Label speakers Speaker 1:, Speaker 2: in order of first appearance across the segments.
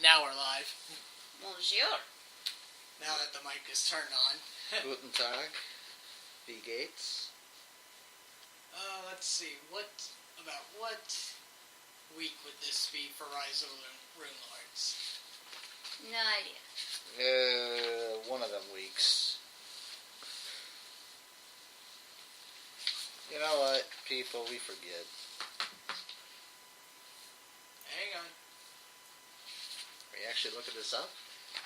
Speaker 1: Now we're live.
Speaker 2: Bonjour.
Speaker 1: Now that the mic is turned on.
Speaker 3: Guten Tag. Wie geht's?
Speaker 1: Let's see. What week would this be for Rise of Runelords?
Speaker 2: No idea.
Speaker 3: One of them weeks. You know what, people, we forget.
Speaker 1: Hang on.
Speaker 3: Are you actually looking this up?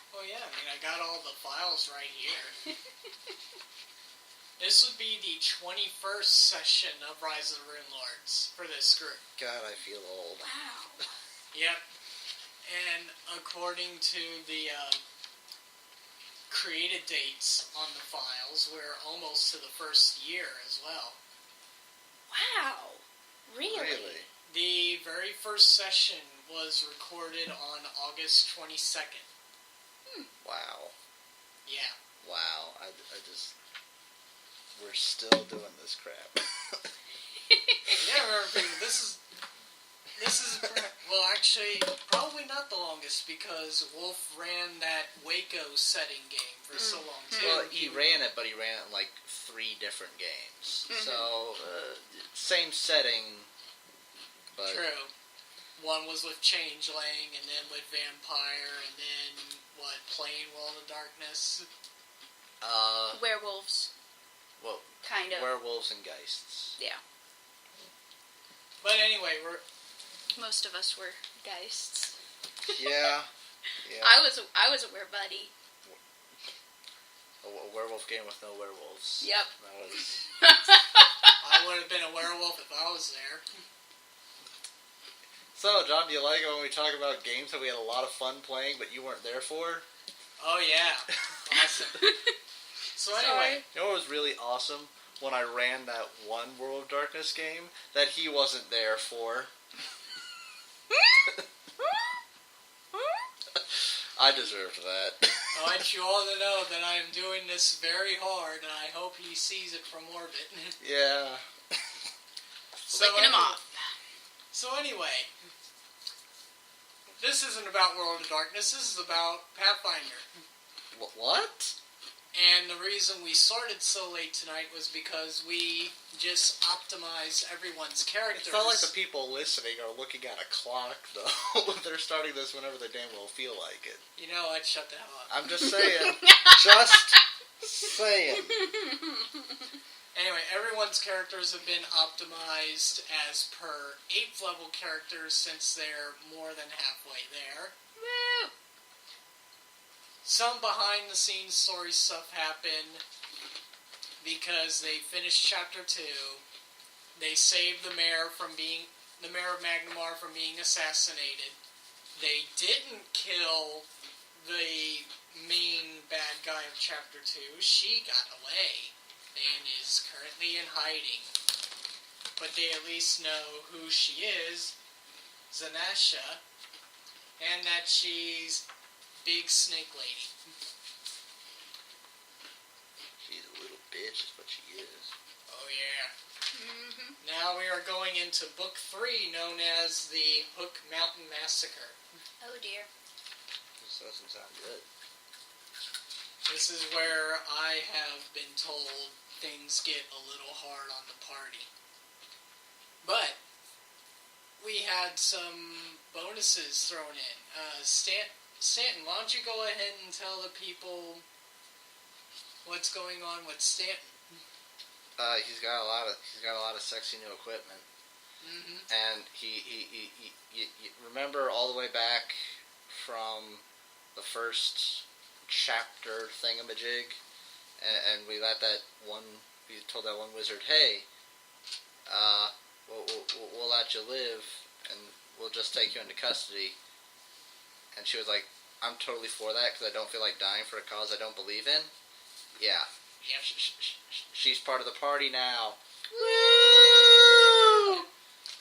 Speaker 1: Oh yeah, I got all the files right here. This would be the 21st session of Rise of Runelords for this group.
Speaker 3: God, I feel old.
Speaker 2: Wow.
Speaker 1: Yep. And according to the created dates on the files, we're almost to the first year as well.
Speaker 2: Wow. Really?
Speaker 1: The very first session was recorded on August 22nd.
Speaker 3: Wow.
Speaker 1: Yeah.
Speaker 3: Wow. I just... We're still doing this crap.
Speaker 1: Yeah, remember, this is well, actually, probably not the longest because Wolf ran that Waco setting game for so long too.
Speaker 3: Well, he ran it, but he ran it in like 3 different games. So, same setting, but...
Speaker 1: True. One was with Changeling, and then with Vampire, and then, Playing World of Darkness?
Speaker 2: Werewolves.
Speaker 3: Well,
Speaker 2: kind of.
Speaker 3: Werewolves and Geists.
Speaker 2: Yeah.
Speaker 1: But anyway,
Speaker 2: most of us were Geists.
Speaker 3: Yeah. Yeah.
Speaker 2: I was a werebuddy.
Speaker 3: A werewolf game with no werewolves.
Speaker 2: Yep.
Speaker 3: That was...
Speaker 1: I would have been a werewolf if I was there.
Speaker 3: So, John, do you like it when we talk about games that we had a lot of fun playing, but you weren't there for?
Speaker 1: Oh, yeah. Awesome. So anyway.
Speaker 3: You know what was really awesome? When I ran that one World of Darkness game that he wasn't there for. I deserved that.
Speaker 1: I want you all to know that I am doing this very hard, and I hope he sees it from orbit.
Speaker 3: Yeah.
Speaker 2: Licking him off.
Speaker 1: So anyway, this isn't about World of Darkness, this is about Pathfinder.
Speaker 3: What?
Speaker 1: And the reason we started so late tonight was because we just optimized everyone's characters.
Speaker 3: It's not like the people listening are looking at a clock, though. They're starting this whenever they damn well feel like it.
Speaker 1: You know what? Shut the hell up.
Speaker 3: I'm just saying. Just saying.
Speaker 1: Anyway, everyone's characters have been optimized as per 8th level characters since they're more than halfway there.
Speaker 2: Woo!
Speaker 1: Some behind-the-scenes story stuff happened because they finished Chapter 2. They saved the mayor of Magnamar from being assassinated. They didn't kill the main bad guy of Chapter 2. She got away and is currently in hiding. But they at least know who she is, Zanasha, and that she's Big Snake Lady.
Speaker 3: She's a little bitch is what she is.
Speaker 1: Oh yeah.
Speaker 2: Mm-hmm.
Speaker 1: Now we are going into Book 3, known as the Hook Mountain Massacre.
Speaker 2: Oh dear.
Speaker 3: This doesn't sound good.
Speaker 1: This is where I have been told things get a little hard on the party. But we had some bonuses thrown in. Stanton, why don't you go ahead and tell the people what's going on with Stanton?
Speaker 3: He's got a lot of sexy new equipment.
Speaker 1: Mm-hmm.
Speaker 3: And he remember all the way back from the first chapter thingamajig, and we told that one wizard, hey, we'll let you live, and we'll just take you into custody. And she was like, I'm totally for that, because I don't feel like dying for a cause I don't believe in. Yeah.
Speaker 1: Yep.
Speaker 3: She's part of the party now.
Speaker 2: Woo!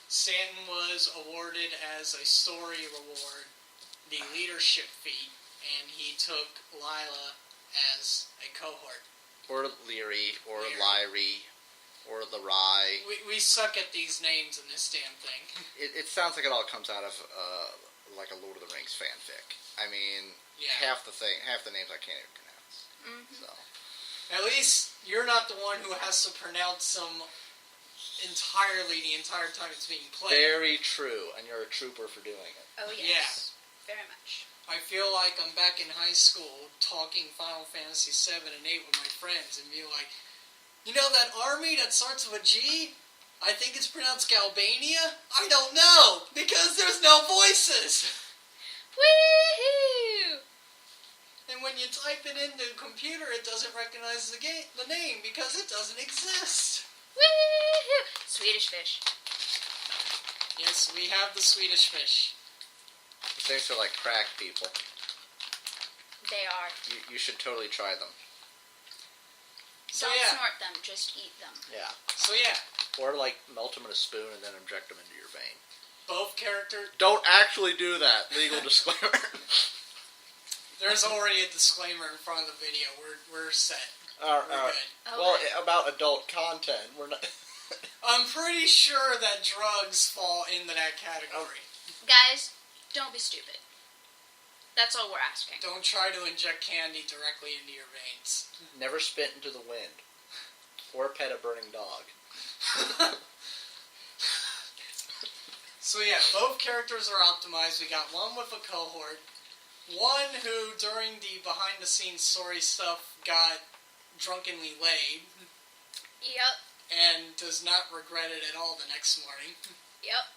Speaker 1: Stanton was awarded as a story reward the leadership feat, and he took Lila as a cohort.
Speaker 3: Or Leary, or Lyrie, or Larai.
Speaker 1: We suck at these names in this damn thing.
Speaker 3: It sounds like it all comes out of like a Lord of the Rings fanfic. I mean,
Speaker 1: Yeah.
Speaker 3: half the names I can't even pronounce.
Speaker 2: Mm-hmm.
Speaker 3: So
Speaker 1: At least you're not the one who has to pronounce them entirely the entire time it's being played.
Speaker 3: very true, and you're a trooper for doing it.
Speaker 2: Oh, yes. Very much.
Speaker 1: I feel like I'm back in high school talking Final Fantasy 7 and 8 with my friends and being like, you know that army that starts with a G? I think it's pronounced Galbania? I don't know, because there's no voices.
Speaker 2: Woohoo!
Speaker 1: And when you type it into the computer, it doesn't recognize the name because it doesn't exist.
Speaker 2: Woohoo! Swedish fish.
Speaker 1: Yes, we have the Swedish fish.
Speaker 3: These things are like crack, people.
Speaker 2: They are.
Speaker 3: You should totally try them.
Speaker 1: So
Speaker 2: Don't
Speaker 1: yeah.
Speaker 2: snort them, just eat them.
Speaker 3: Yeah.
Speaker 1: So yeah,
Speaker 3: Or like melt them in a spoon and then inject them into your vein.
Speaker 1: both characters.
Speaker 3: Don't actually do that. Legal disclaimer.
Speaker 1: There's already a disclaimer in front of the video. We're set.
Speaker 3: We're
Speaker 1: We're good.
Speaker 3: Well, about adult content, we're not.
Speaker 1: I'm pretty sure that drugs fall into that category.
Speaker 2: Guys, don't be stupid. That's all we're asking.
Speaker 1: Don't try to inject candy directly into your veins.
Speaker 3: Never spit into the wind. Or pet a burning dog.
Speaker 1: So yeah, both characters are optimized. We got one with a cohort. One who, during the behind-the-scenes story stuff, got drunkenly laid.
Speaker 2: Yep.
Speaker 1: And does not regret it at all the next morning.
Speaker 2: Yep.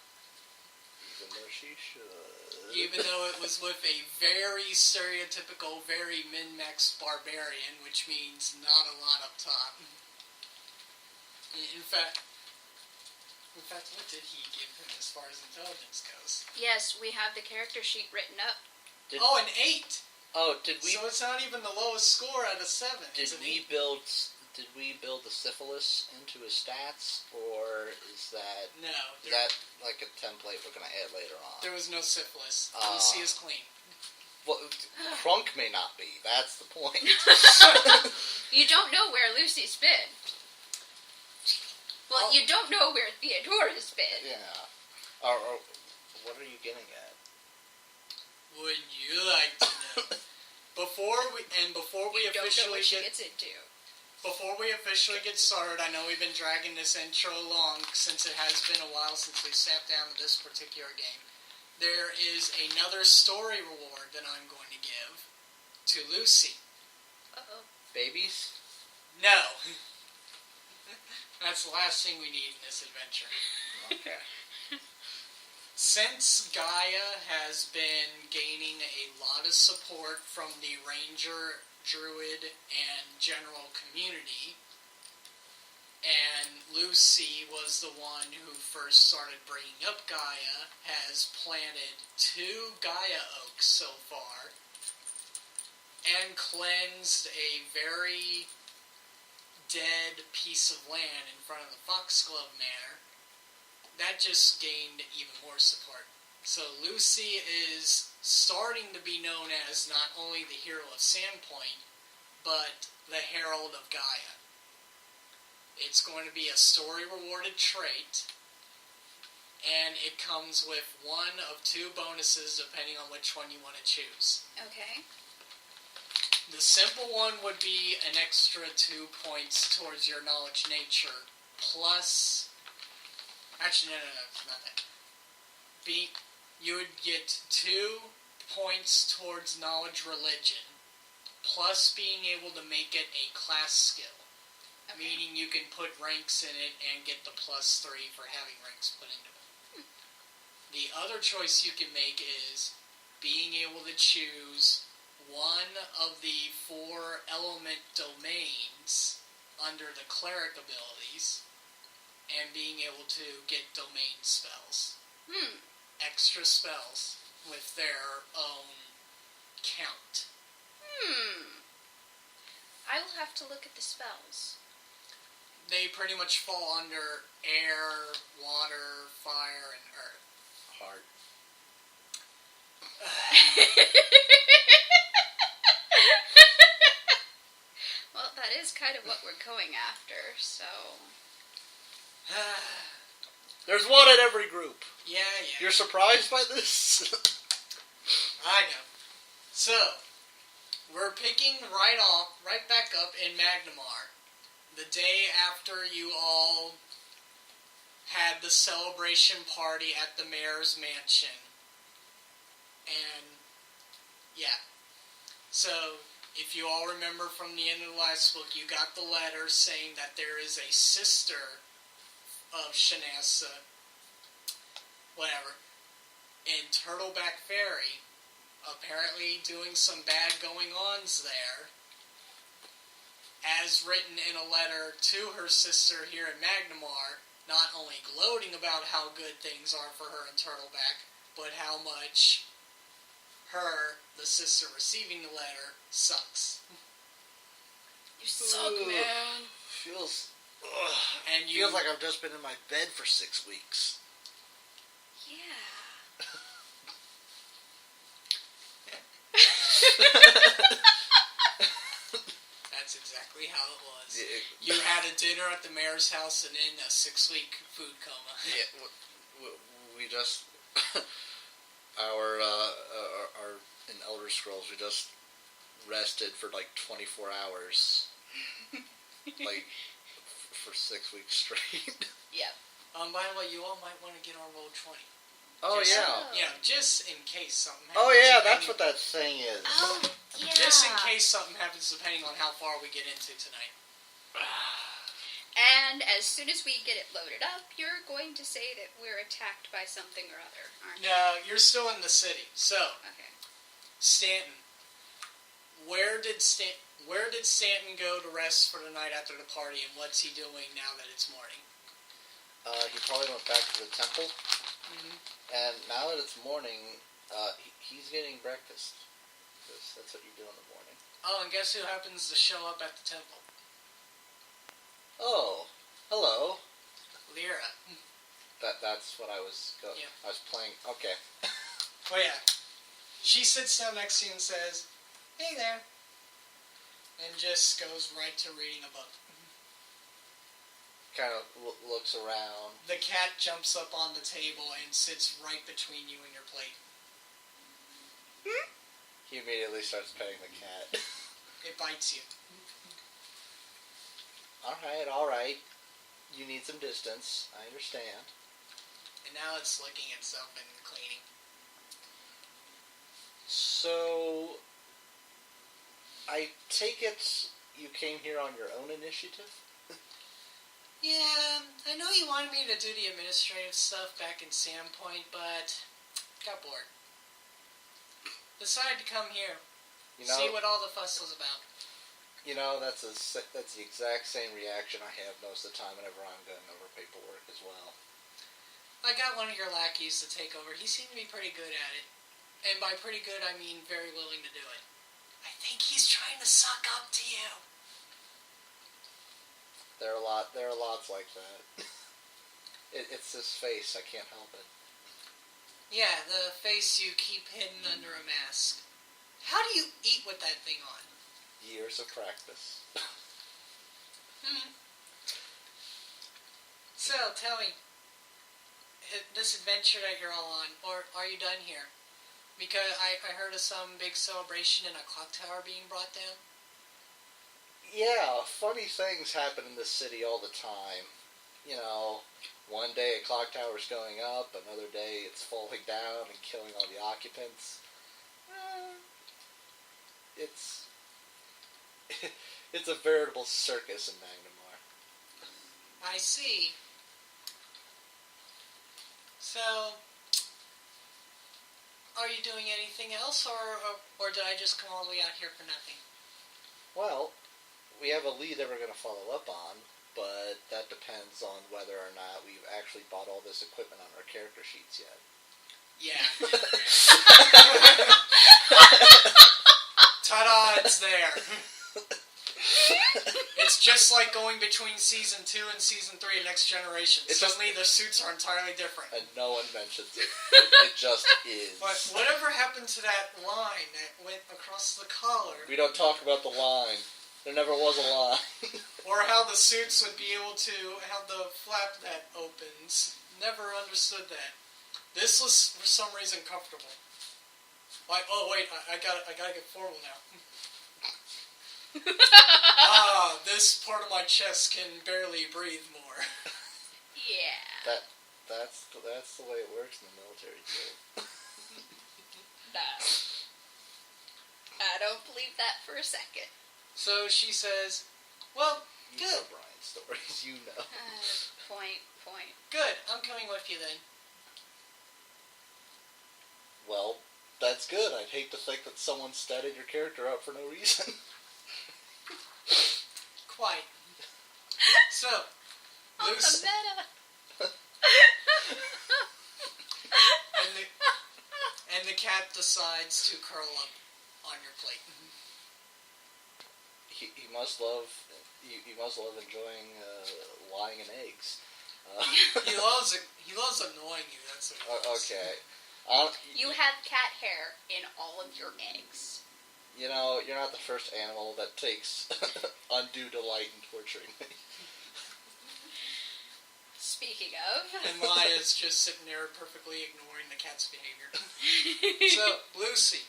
Speaker 3: Even though she should.
Speaker 1: Even though it was with a very stereotypical, very min-max barbarian, which means not a lot up top. In fact, what did he give him as far as intelligence goes?
Speaker 2: Yes, we have the character sheet written up.
Speaker 1: An 8!
Speaker 3: Oh, did we?
Speaker 1: So it's not even the lowest score out of 7.
Speaker 3: Did we build the syphilis into his stats, or is that
Speaker 1: No.
Speaker 3: like a template we're gonna add later on?
Speaker 1: There was no syphilis. Lucy is clean.
Speaker 3: Well, Crunk may not be. That's the point.
Speaker 2: You don't know where Lucy's been. Well, you don't know where Theodora's been.
Speaker 3: Yeah. Or what are you getting at?
Speaker 1: Would you like to know? Before we
Speaker 2: You don't know
Speaker 1: officially
Speaker 2: what she
Speaker 1: get
Speaker 2: gets into.
Speaker 1: Before we officially get started, I know we've been dragging this intro long since it has been a while since we sat down to this particular game. There is another story reward that I'm going to give to Lucy.
Speaker 2: Uh-oh.
Speaker 3: Babies?
Speaker 1: No. That's the last thing we need in this adventure.
Speaker 3: Okay.
Speaker 1: Since Gaia has been gaining a lot of support from the Ranger, Druid, and general community, and Lucy was the one who first started bringing up Gaia, has planted 2 Gaia oaks so far, and cleansed a very dead piece of land in front of the Foxglove Manor. That just gained even more support. So Lucy is starting to be known as not only the hero of Sandpoint, but the Herald of Gaia. It's going to be a story-rewarded trait, and it comes with one of 2 bonuses depending on which one you want to choose.
Speaker 2: Okay.
Speaker 1: The simple one would be an extra 2 points towards your knowledge nature, plus... Actually, no, not that. You would get 2 points towards knowledge religion, plus being able to make it a class skill.
Speaker 2: Okay.
Speaker 1: Meaning you can put ranks in it and get the +3 for having ranks put into it. The other choice you can make is being able to choose one of the 4 element domains under the cleric abilities, and being able to get domain spells. Extra spells with their own count.
Speaker 2: I will have to look at the spells.
Speaker 1: They pretty much fall under air, water, fire, and earth.
Speaker 3: Heart.
Speaker 2: Well, that is kind of what we're going after, so...
Speaker 3: There's one at every group.
Speaker 1: Yeah.
Speaker 3: You're surprised by this?
Speaker 1: I know. So, we're picking right back up in Magnamar. The day after you all had the celebration party at the mayor's mansion. And, yeah. So, if you all remember from the end of the last book, you got the letter saying that there is a sister of Shanasa, whatever, in Turtleback Ferry, apparently doing some bad going-ons there, as written in a letter to her sister here in Magnamar, not only gloating about how good things are for her in Turtleback, but how much her, the sister receiving the letter, sucks.
Speaker 2: You suck, man.
Speaker 3: Feels like I've just been in my bed for 6 weeks.
Speaker 2: Yeah.
Speaker 1: That's exactly how it was. You had a dinner at the mayor's house and in a 6-week food coma.
Speaker 3: Yeah, we just our in Elder Scrolls we just rested for like 24 hours, like for 6 weeks straight.
Speaker 2: Yep.
Speaker 1: By the way, you all might want to get on roll 20.
Speaker 3: Oh,
Speaker 1: just,
Speaker 3: yeah.
Speaker 1: You know, just in case something happens.
Speaker 3: Oh, yeah, that's what that thing is.
Speaker 2: Oh, yeah.
Speaker 1: Just in case something happens, depending on how far we get into tonight.
Speaker 2: And as soon as we get it loaded up, you're going to say that we're attacked by something or other, aren't you?
Speaker 1: No, you're still in the city. So,
Speaker 2: Okay.
Speaker 1: Stanton. Where did Stanton go to rest for the night after the party, and what's he doing now that it's morning?
Speaker 3: He probably went back to the temple.
Speaker 1: Mm-hmm.
Speaker 3: And now that it's morning, he's getting breakfast. Because that's what you do in the morning.
Speaker 1: Oh, and guess who happens to show up at the temple?
Speaker 3: Oh, hello.
Speaker 1: Lyra.
Speaker 3: That's what I was going.
Speaker 1: Yeah.
Speaker 3: I was playing. Okay.
Speaker 1: Oh yeah. She sits down next to you and says, "Hey there," and just goes right to reading a book.
Speaker 3: Kind of looks around.
Speaker 1: The cat jumps up on the table and sits right between you and your plate.
Speaker 3: He immediately starts petting the cat.
Speaker 1: It bites you.
Speaker 3: All right. You need some distance. I understand.
Speaker 1: And now it's licking itself and cleaning.
Speaker 3: So, I take it you came here on your own initiative?
Speaker 1: Yeah, I know you wanted me to do the administrative stuff back in Sandpoint, but got bored. Decided to come here, see what all the fuss was about.
Speaker 3: You know, that's the exact same reaction I have most of the time whenever I'm going over paperwork as well.
Speaker 1: I got one of your lackeys to take over. He seemed to be pretty good at it. And by pretty good, I mean very willing to do it. I think he's trying to suck up to you.
Speaker 3: There are lots like that. It's his face. I can't help it.
Speaker 1: Yeah, the face you keep hidden under a mask. How do you eat with that thing on?
Speaker 3: Years of practice.
Speaker 1: So, tell me, this adventure that you're all on, or are you done here? Because I heard of some big celebration and a clock tower being brought down.
Speaker 3: Yeah, funny things happen in this city all the time. You know, one day a clock tower's going up, another day it's falling down and killing all the occupants. It's a veritable circus in Magnamar.
Speaker 1: I see. So, are you doing anything else, or did I just come all the way out here for nothing?
Speaker 3: Well, we have a lead that we're going to follow up on, but that depends on whether or not we've actually bought all this equipment on our character sheets yet.
Speaker 1: Yeah. Ta-da, it's there. It's just like going between Season 2 and Season 3 of Next Generation. Suddenly the suits are entirely different.
Speaker 3: And no one mentions it. It just is.
Speaker 1: But whatever happened to that line that went across the collar?
Speaker 3: We don't talk about the line. There never was a line.
Speaker 1: Or how the suits would be able to have the flap that opens. Never understood that. This was, for some reason, comfortable. Like, oh wait, I gotta get formal now. This part of my chest can barely breathe more.
Speaker 2: Yeah.
Speaker 3: That's the way it works in the military too.
Speaker 2: No. I don't believe that for a second.
Speaker 1: So she says, well,
Speaker 3: You
Speaker 1: good.
Speaker 3: know Brian's stories, you know.
Speaker 2: Point.
Speaker 1: Good, I'm coming with you then.
Speaker 3: Well, that's good. I'd hate to think that someone statted your character up for no reason.
Speaker 1: Quite. So,
Speaker 2: On the
Speaker 1: Lucy,
Speaker 2: meta.
Speaker 1: and the cat decides to curl up on your plate.
Speaker 3: He must love enjoying lying in eggs.
Speaker 1: He loves annoying you. That's what it is.
Speaker 3: Okay.
Speaker 2: You have cat hair in all of your eggs.
Speaker 3: You know, you're not the first animal that takes undue delight in torturing me.
Speaker 2: Speaking of.
Speaker 1: And Maya's just sitting there perfectly ignoring the cat's behavior. So, Lucy.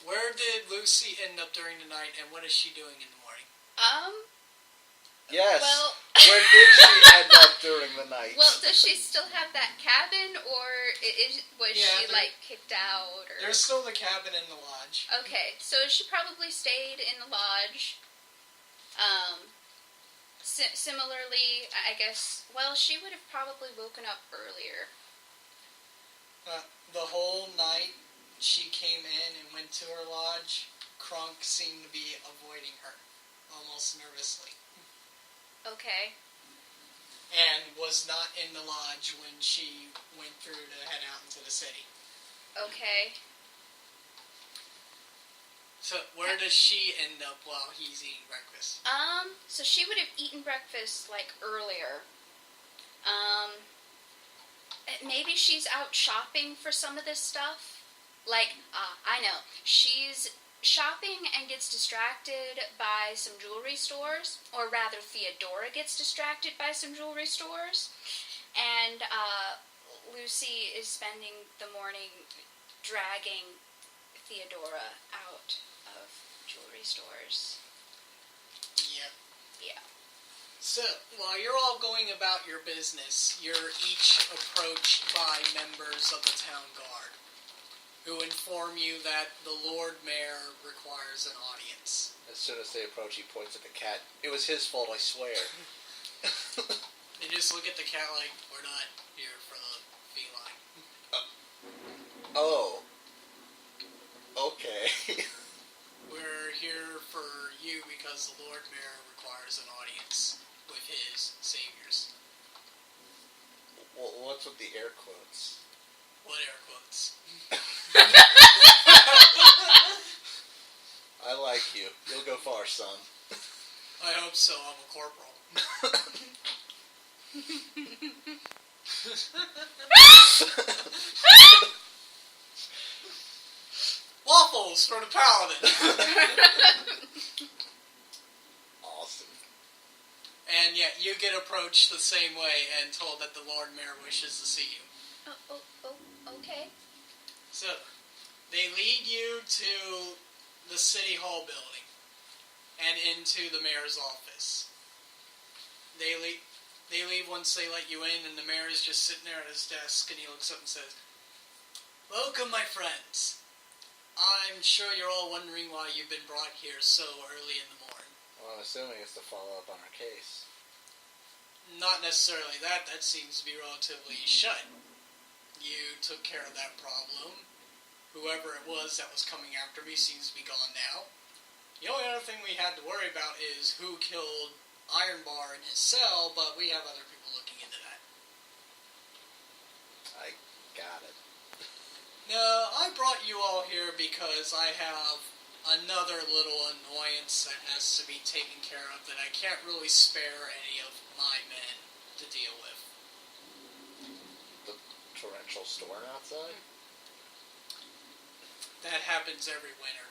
Speaker 1: Where did Lucy end up during the night, and what is she doing in the morning?
Speaker 3: Yes.
Speaker 2: Well.
Speaker 3: Where did she end up during the night?
Speaker 2: Well, does she still have that cabin, or was she kicked out? Or?
Speaker 1: There's still the cabin in the lodge.
Speaker 2: Okay, so she probably stayed in the lodge. Similarly, I guess. Well, she would have probably woken up earlier.
Speaker 1: The whole night she came in and went to her lodge, Krunk seemed to be avoiding her, almost nervously.
Speaker 2: Okay.
Speaker 1: And was not in the lodge when she went through to head out into the city.
Speaker 2: Okay.
Speaker 1: So where does she end up while he's eating breakfast?
Speaker 2: So she would have eaten breakfast, earlier. Maybe she's out shopping for some of this stuff. I know. She's shopping and gets distracted by some jewelry stores, or rather Theodora gets distracted by some jewelry stores, and Lucy is spending the morning dragging Theodora out of jewelry stores.
Speaker 1: Yep.
Speaker 2: Yeah.
Speaker 1: So, while you're all going about your business, you're each approached by members of the town guard, who inform you that the Lord Mayor requires an audience.
Speaker 3: As soon as they approach, he points at the cat. It was his fault, I swear.
Speaker 1: They just look at the cat like, we're not here for the feline.
Speaker 3: Oh. Okay.
Speaker 1: We're here for you because the Lord Mayor requires an audience with his saviors.
Speaker 3: Well, what's with the air quotes?
Speaker 1: What air quotes?
Speaker 3: I like you. You'll go far, son.
Speaker 1: I hope so. I'm a corporal. Waffles for the paladin.
Speaker 3: Awesome.
Speaker 1: And yet you get approached the same way and told that the Lord Mayor wishes to see you.
Speaker 2: Okay.
Speaker 1: So, they lead you to the City Hall building and into the mayor's office. They leave once they let you in, and the mayor is just sitting there at his desk, and he looks up and says, "Welcome, my friends. I'm sure you're all wondering why you've been brought here so early in the morning."
Speaker 3: Well, I'm assuming it's to follow up on our case.
Speaker 1: Not necessarily that. That seems to be relatively shut. You took care of that problem. Whoever it was that was coming after me seems to be gone now. The only other thing we had to worry about is who killed Iron Bar in his cell, but we have other people looking into that.
Speaker 3: I got it.
Speaker 1: No, I brought you all here because I have another little annoyance that has to be taken care of that I can't really spare any of my men to deal with.
Speaker 3: The torrential storm outside?
Speaker 1: That happens every winter.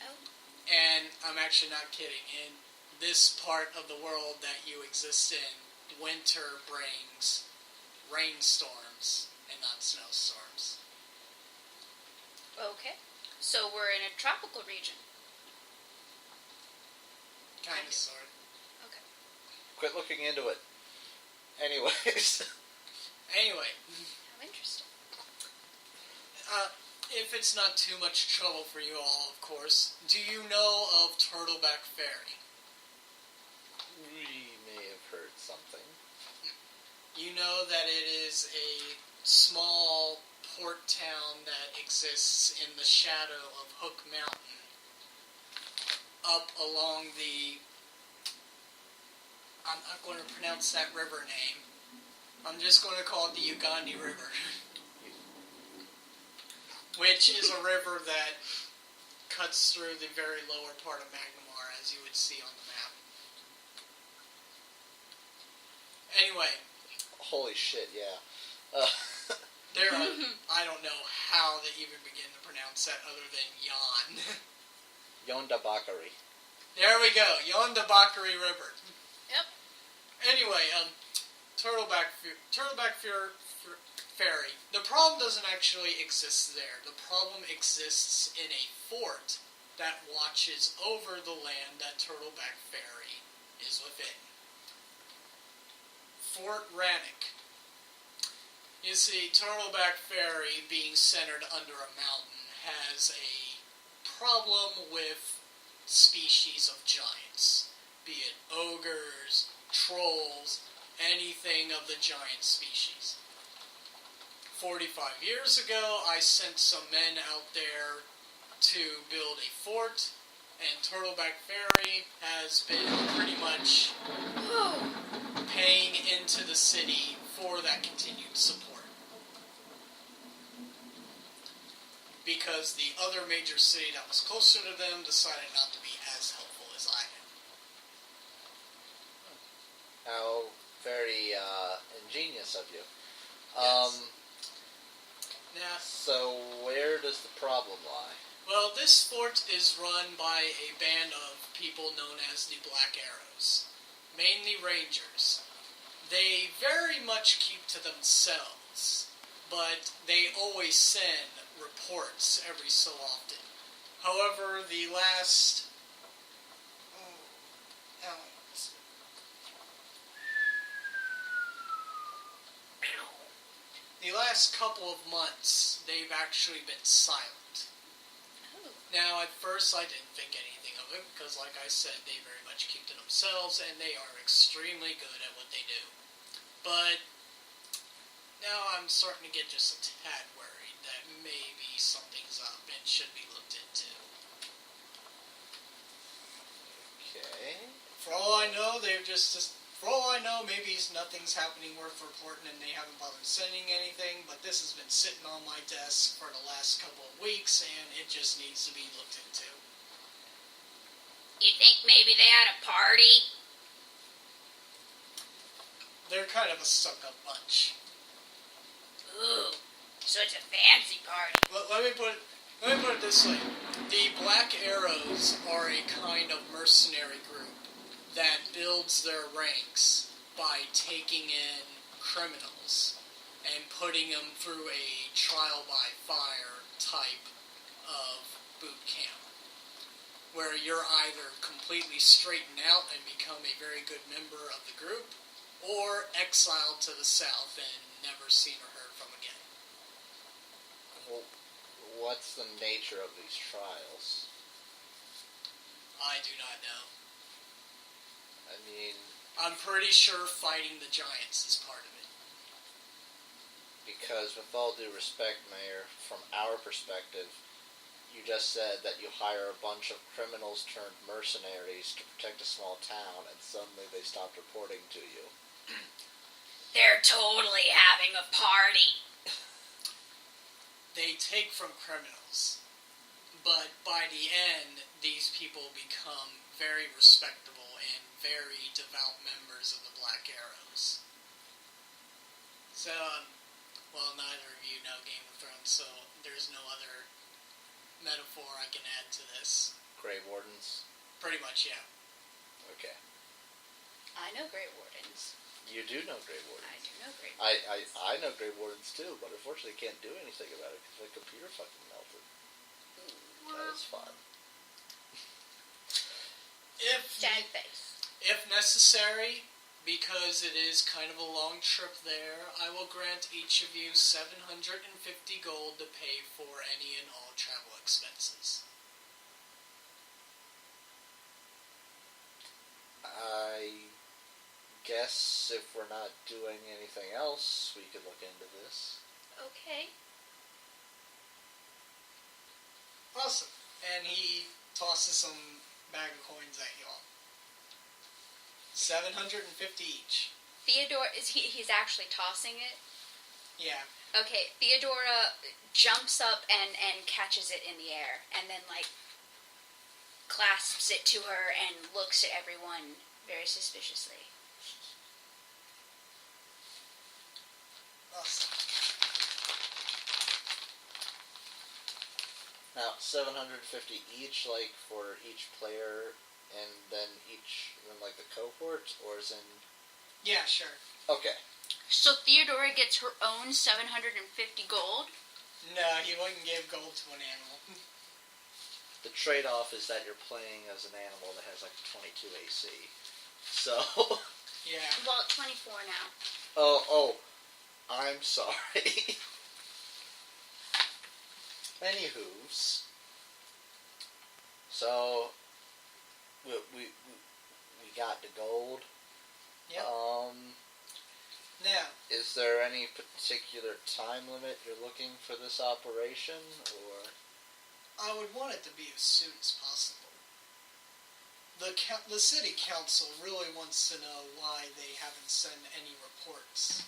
Speaker 2: Oh.
Speaker 1: And I'm actually not kidding. In this part of the world that you exist in, winter brings rainstorms and not snowstorms.
Speaker 2: Okay. So we're in a tropical region.
Speaker 1: Kind of, sort of.
Speaker 2: Okay.
Speaker 3: Quit looking into it. Anyways.
Speaker 1: Anyway,
Speaker 2: How interesting.
Speaker 1: if it's not too much trouble for you all, of course, do you know of Turtleback Ferry?
Speaker 3: We may have heard something.
Speaker 1: You know that it is a small port town that exists in the shadow of Hook Mountain, up along the... I'm not going to pronounce that river name. I'm just going to call it the Ugandi River. Which is a river that cuts through the very lower part of Magnamar, as you would see on the map. Anyway.
Speaker 3: Holy shit, yeah.
Speaker 1: There are, I don't know how to even begin to pronounce that other than Yon.
Speaker 3: Yondabakari.
Speaker 1: There we go, Yondabakari River.
Speaker 2: Yep.
Speaker 1: Anyway, Turtleback Ferry. The problem doesn't actually exist there. The problem exists in a fort that watches over the land that Turtleback Ferry is within. Fort Rannoch. You see, Turtleback Ferry, being centered under a mountain, has a problem with species of giants. Be it ogres, trolls, anything of the giant species. 45 years ago, I sent some men out there to build a fort, and Turtleback Ferry has been pretty much paying into the city for that continued support. Because the other major city that was closer to them decided not to be as helpful as I am.
Speaker 3: How very ingenious of you.
Speaker 1: Yes. Now,
Speaker 3: so where does the problem lie?
Speaker 1: well, this fort is run by a band of people known as the Black Arrows. Mainly rangers. They very much keep to themselves, but they always send reports every so often. However, the last... The last couple of months, they've actually been silent.
Speaker 2: Oh.
Speaker 1: Now, at first, I didn't think anything of it, because like I said, they very much keep to themselves, and they are extremely good at what they do. But now I'm starting to get just a tad worried that maybe something's up and should be looked into.
Speaker 3: Okay.
Speaker 1: For all I know, maybe nothing's happening worth reporting and they haven't bothered sending anything, but this has been sitting on my desk for the last couple of weeks and it just needs to be looked into.
Speaker 2: You think maybe they had a party?
Speaker 1: They're kind of a stuck-up bunch.
Speaker 2: Ooh, so it's a fancy party.
Speaker 1: Let me put it this way. The Black Arrows are a kind of mercenary group that builds their ranks by taking in criminals and putting them through a trial by fire type of boot camp, where you're either completely straightened out and become a very good member of the group, or exiled to the south and never seen or heard from again.
Speaker 3: Well, what's the nature of these trials?
Speaker 1: I do not know.
Speaker 3: I mean...
Speaker 1: I'm pretty sure fighting the giants is part of it.
Speaker 3: Because with all due respect, Mayor, from our perspective, you just said that you hire a bunch of criminals turned mercenaries to protect a small town, and suddenly they stopped reporting to you.
Speaker 2: They're totally having a party.
Speaker 1: They take from criminals, but by the end, these people become very respectable and very devout members of the Black Arrows. So, well, neither of you know Game of Thrones, so there's no other metaphor I can add to this.
Speaker 3: Grey Wardens?
Speaker 1: Pretty much, yeah.
Speaker 3: Okay.
Speaker 2: I know Grey Wardens.
Speaker 3: You do know Grey Wardens.
Speaker 2: I do know Grey Wardens.
Speaker 3: I know Grey Wardens too, but unfortunately can't do anything about it because my computer fucking melted. That is fun.
Speaker 2: Sad face.
Speaker 1: If necessary, because it is kind of a long trip there, I will grant each of you 750 gold to pay for any and all travel expenses.
Speaker 3: I guess if we're not doing anything else, we could look into this.
Speaker 2: Okay.
Speaker 1: Awesome. And he tosses some bag of coins at you all. 750 each.
Speaker 2: Theodora, he's actually tossing it?
Speaker 1: Yeah.
Speaker 2: Okay, Theodora jumps up and catches it in the air, and then, like, clasps it to her and looks at everyone very suspiciously.
Speaker 1: Awesome.
Speaker 3: Now, 750 each, like, for each player, and then like, the cohort, or is in...
Speaker 1: Yeah, sure.
Speaker 3: Okay.
Speaker 2: So Theodora gets her own 750 gold?
Speaker 1: No, he wouldn't give gold to an animal.
Speaker 3: The trade-off is that you're playing as an animal that has, like, 22 AC. So...
Speaker 1: Yeah.
Speaker 2: Well, 24 now.
Speaker 3: Oh, I'm sorry. Anywho's, so we got the gold.
Speaker 1: Yep. Now,
Speaker 3: is there any particular time limit you're looking for this operation, or?
Speaker 1: I would want it to be as soon as possible. The city council really wants to know why they haven't sent any reports.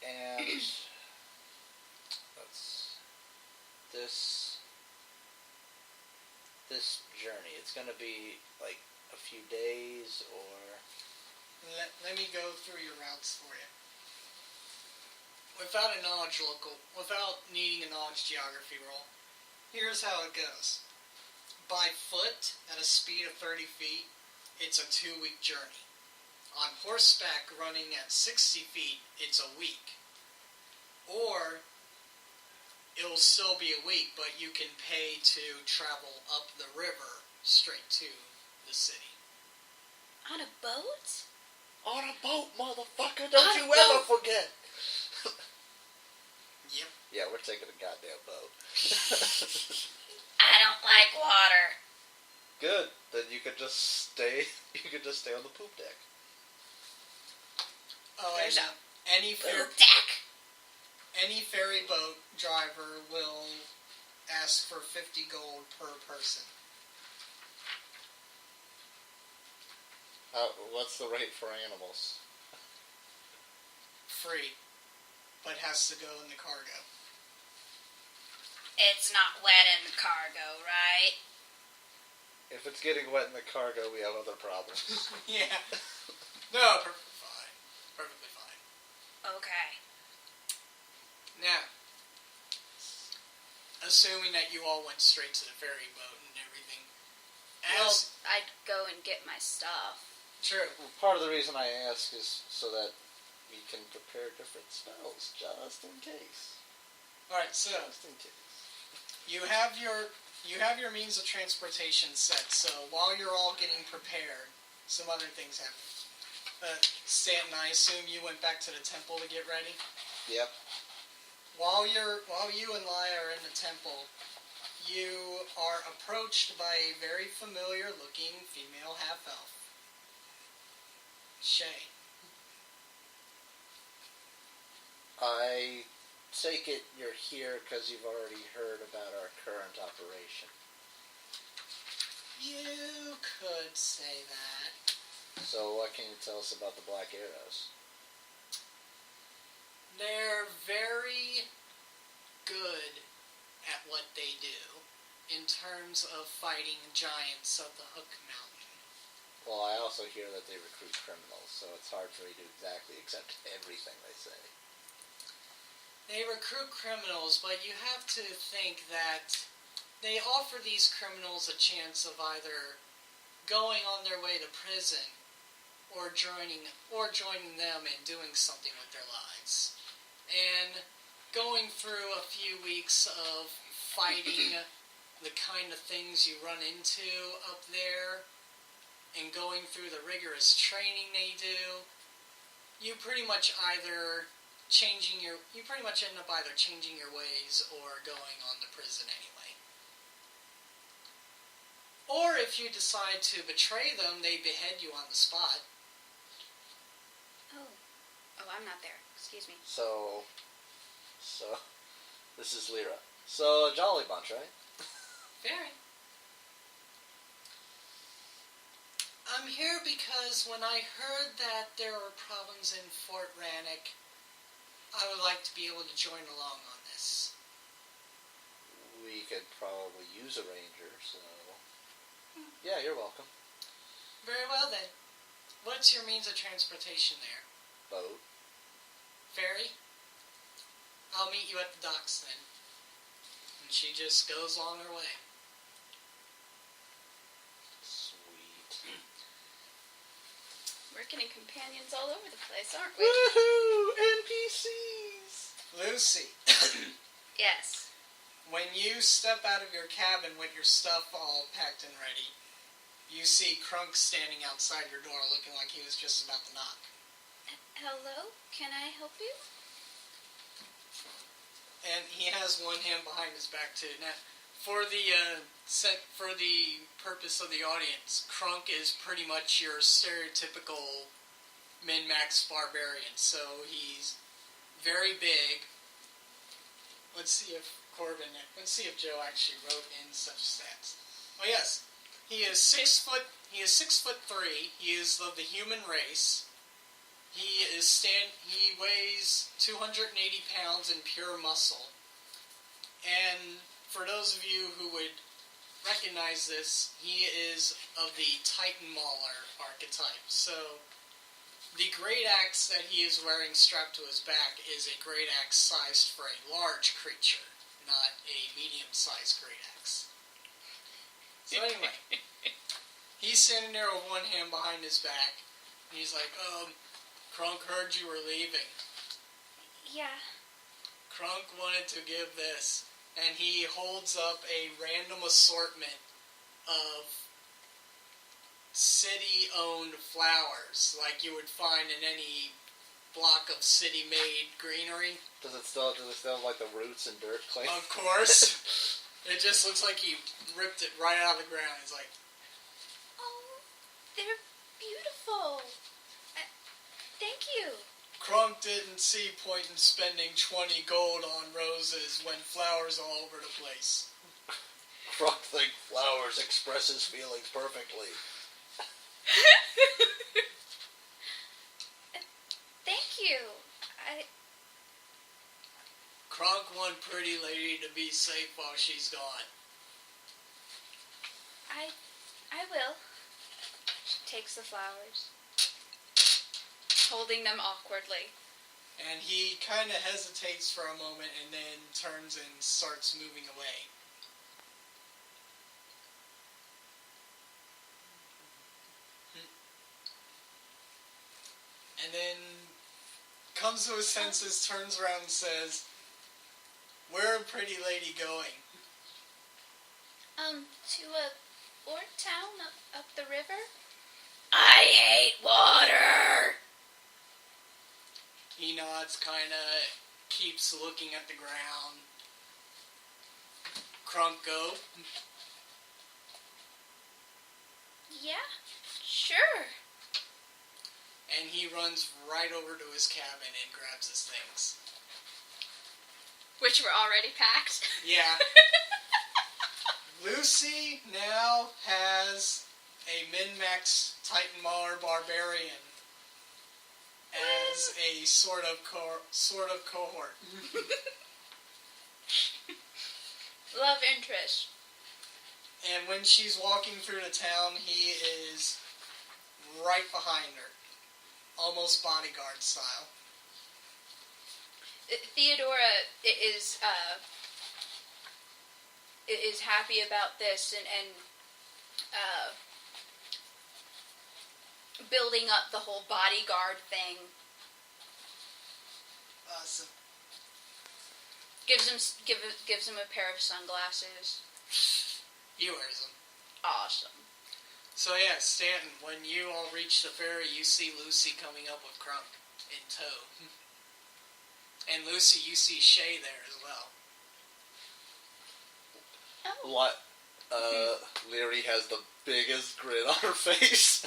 Speaker 3: And this journey, it's going to be like a few days, or...
Speaker 1: Let me go through your routes for you. Without needing a knowledge geography roll, here's how it goes. By foot, at a speed of 30 feet, it's a 2-week journey. On horseback, running at 60 feet, it's a week. Or, it'll still be a week, but you can pay to travel up the river straight to the city.
Speaker 2: On a boat?
Speaker 3: On a boat, motherfucker! Don't you ever forget!
Speaker 1: Yep.
Speaker 3: Yeah, we're taking a goddamn boat.
Speaker 2: I don't like water.
Speaker 3: Good. Then you could just stay. You could just stay on the poop deck.
Speaker 1: Oh,
Speaker 2: There's
Speaker 1: and any ferry boat driver will ask for 50 gold per person.
Speaker 3: What's the rate for animals?
Speaker 1: Free, but has to go in the cargo.
Speaker 2: It's not wet in the cargo, right?
Speaker 3: If it's getting wet in the cargo, we have other problems.
Speaker 1: Yeah. No, perfectly fine. Perfectly fine.
Speaker 2: Okay.
Speaker 1: Now, assuming that you all went straight to the ferry boat and everything.
Speaker 2: Well, I'd go and get my stuff.
Speaker 1: True.
Speaker 3: Well, part of the reason I ask is so that we can prepare different spells, just in case.
Speaker 1: Alright, so
Speaker 3: Just in case.
Speaker 1: you have your means of transportation set, so while you're all getting prepared, some other things happen. Stanton, I assume you went back to the temple to get ready?
Speaker 3: Yep.
Speaker 1: While you and Laia are in the temple, you are approached by a very familiar looking female half-elf. Shay.
Speaker 3: I take it you're here because you've already heard about our current operation.
Speaker 1: You could say that.
Speaker 3: So what can you tell us about the Black Arrows?
Speaker 1: They're very good at what they do in terms of fighting giants of the Hook Mountain.
Speaker 3: Well, I also hear that they recruit criminals, so it's hard for me to exactly accept everything they say.
Speaker 1: They recruit criminals, but you have to think that they offer these criminals a chance of either going on their way to prison or joining them and doing something with their lives. And going through a few weeks of fighting the kind of things you run into up there and going through the rigorous training they do, you pretty much end up either changing your ways or going on to prison anyway. Or if you decide to betray them, they behead you on the spot.
Speaker 2: Oh, I'm not there. Excuse me.
Speaker 3: So, this is Lyra. So, a jolly bunch, right?
Speaker 1: Very. I'm here because when I heard that there were problems in Fort Rannoch, I would like to be able to join along on this.
Speaker 3: We could probably use a ranger, so... Yeah, you're welcome.
Speaker 1: Very well then. What's your means of transportation there?
Speaker 3: Boat.
Speaker 1: Ferry? I'll meet you at the docks then. And she just goes on her way.
Speaker 3: Sweet.
Speaker 2: We're getting companions all over the place, aren't we?
Speaker 3: Woohoo! NPCs!
Speaker 1: Lucy,
Speaker 2: Yes.
Speaker 1: when you step out of your cabin with your stuff all packed and ready, you see Crunk standing outside your door looking like he was just about to knock.
Speaker 2: Hello? Can I help you?
Speaker 1: And he has one hand behind his back too. Now, for the purpose of the audience, Crunk is pretty much your stereotypical min-max barbarian. So he's very big. Let's see if Joe actually wrote in such stats. Oh yes, he is 6 foot. He is 6'3". He is of the human race. He weighs 280 pounds in pure muscle. And for those of you who would recognize this, he is of the Titan Mauler archetype. So the great axe that he is wearing strapped to his back is a great axe sized for a large creature, not a medium-sized great axe. So anyway, he's standing there with one hand behind his back, and he's like, Crunk heard you were leaving.
Speaker 2: Yeah.
Speaker 1: Crunk wanted to give this, and he holds up a random assortment of city-owned flowers, like you would find in any block of city-made greenery.
Speaker 3: Does it still have like the roots and dirt clay?
Speaker 1: Of course. It just looks like he ripped it right out of the ground. He's like,
Speaker 2: Oh, they're beautiful. Thank you.
Speaker 1: Crunk didn't see point in spending 20 gold on roses when flowers all over the place.
Speaker 3: Crunk think flowers express his feelings perfectly.
Speaker 2: Thank you.
Speaker 1: Crunk want pretty lady to be safe while she's gone.
Speaker 2: I will. She takes the flowers, holding them awkwardly.
Speaker 1: And he kind of hesitates for a moment and then turns and starts moving away. And then comes to his senses, turns around and says, "Where a pretty lady going?"
Speaker 2: To a port town up the river. I hate water.
Speaker 1: He nods, kinda keeps looking at the ground. Crunk, go.
Speaker 2: Yeah, sure.
Speaker 1: And he runs right over to his cabin and grabs his things.
Speaker 2: Which were already packed.
Speaker 1: Yeah. Lucy now has a min-max Titan Mauler barbarian as a sort of cohort.
Speaker 2: Love interest.
Speaker 1: And when she's walking through the town, he is right behind her, almost bodyguard style.
Speaker 2: Theodora is happy about this and building up the whole bodyguard thing.
Speaker 1: Awesome.
Speaker 2: Gives him a pair of sunglasses.
Speaker 1: He wears them.
Speaker 2: Awesome.
Speaker 1: So yeah, Stanton, when you all reach the ferry, you see Lucy coming up with Crunk in tow. And Lucy, you see Shay there as well.
Speaker 2: Oh.
Speaker 3: What? Leary has the biggest grin on her face.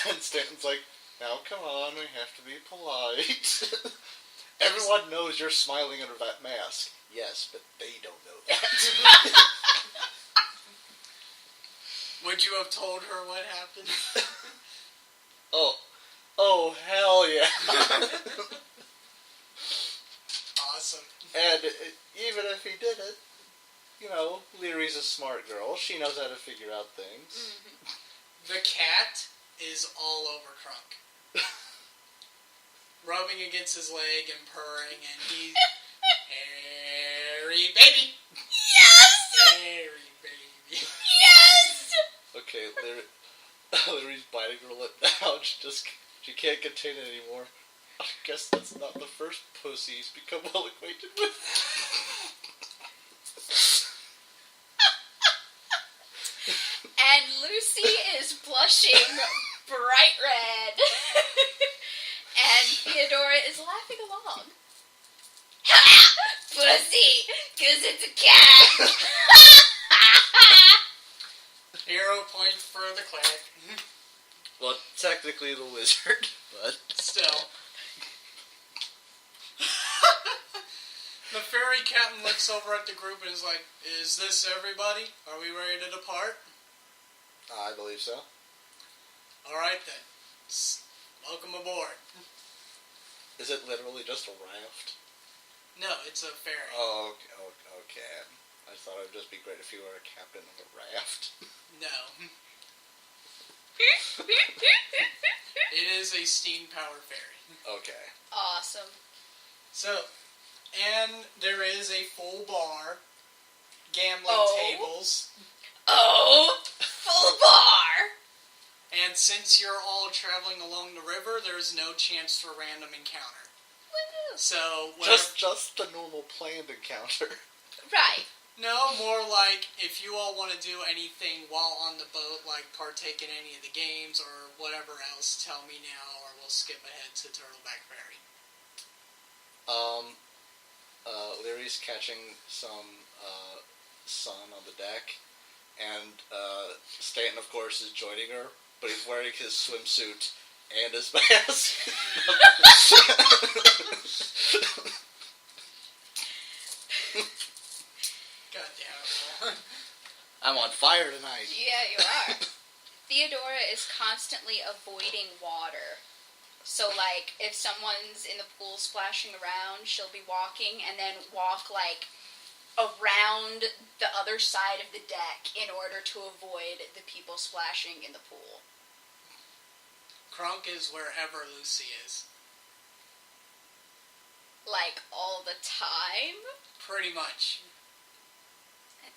Speaker 3: And Stanton's like, now come on, we have to be polite. Everyone knows you're smiling under that mask. Yes, but they don't know that.
Speaker 1: Would you have told her what happened?
Speaker 3: Oh, hell yeah.
Speaker 1: Awesome.
Speaker 3: And even if he didn't, Leary's a smart girl. She knows how to figure out things.
Speaker 2: Mm-hmm.
Speaker 1: The cat is all over Crunk. Rubbing against his leg and purring, and he's... Harry, baby!
Speaker 2: Yes!
Speaker 1: Harry, baby.
Speaker 2: Yes!
Speaker 3: Okay, Leary's biting her lip now. She can't contain it anymore. I guess that's not the first pussy he's become well acquainted with.
Speaker 2: And Lucy is blushing bright red. And Theodora is laughing along. Ha! Pussy! 'Cause it's a cat!
Speaker 1: Hero point for the cleric.
Speaker 3: Well, technically the wizard, but...
Speaker 1: Still. The fairy captain looks over at the group and is like, is this everybody? Are we ready to depart?
Speaker 3: I believe so.
Speaker 1: Alright then. Welcome aboard.
Speaker 3: Is it literally just a raft?
Speaker 1: No, it's a ferry.
Speaker 3: Oh, okay. I thought it would just be great if you were a captain of a raft.
Speaker 1: No. It is a steam-powered ferry.
Speaker 3: Okay.
Speaker 2: Awesome.
Speaker 1: So, and there is a full bar, gambling tables,
Speaker 2: Oh! Full bar!
Speaker 1: and since you're all traveling along the river, there's no chance for random encounter.
Speaker 2: Woo!
Speaker 1: So,
Speaker 3: Just the normal planned encounter.
Speaker 2: Right.
Speaker 1: no, more like if you all want to do anything while on the boat, like partake in any of the games or whatever else, tell me now, or we'll skip ahead to Turtleback Ferry.
Speaker 3: Leary's catching some sun on the deck, and Stanton, of course, is joining her, but he's wearing his swimsuit and his mask.
Speaker 1: God damn it.
Speaker 3: I'm on fire tonight.
Speaker 2: Yeah, you are. Theodora is constantly avoiding water. So, like, if someone's in the pool splashing around, she'll be walking and then walk, like, around the other side of the deck in order to avoid the people splashing in the pool.
Speaker 1: Crunk is wherever Lucy is.
Speaker 2: Like, all the time?
Speaker 1: Pretty much.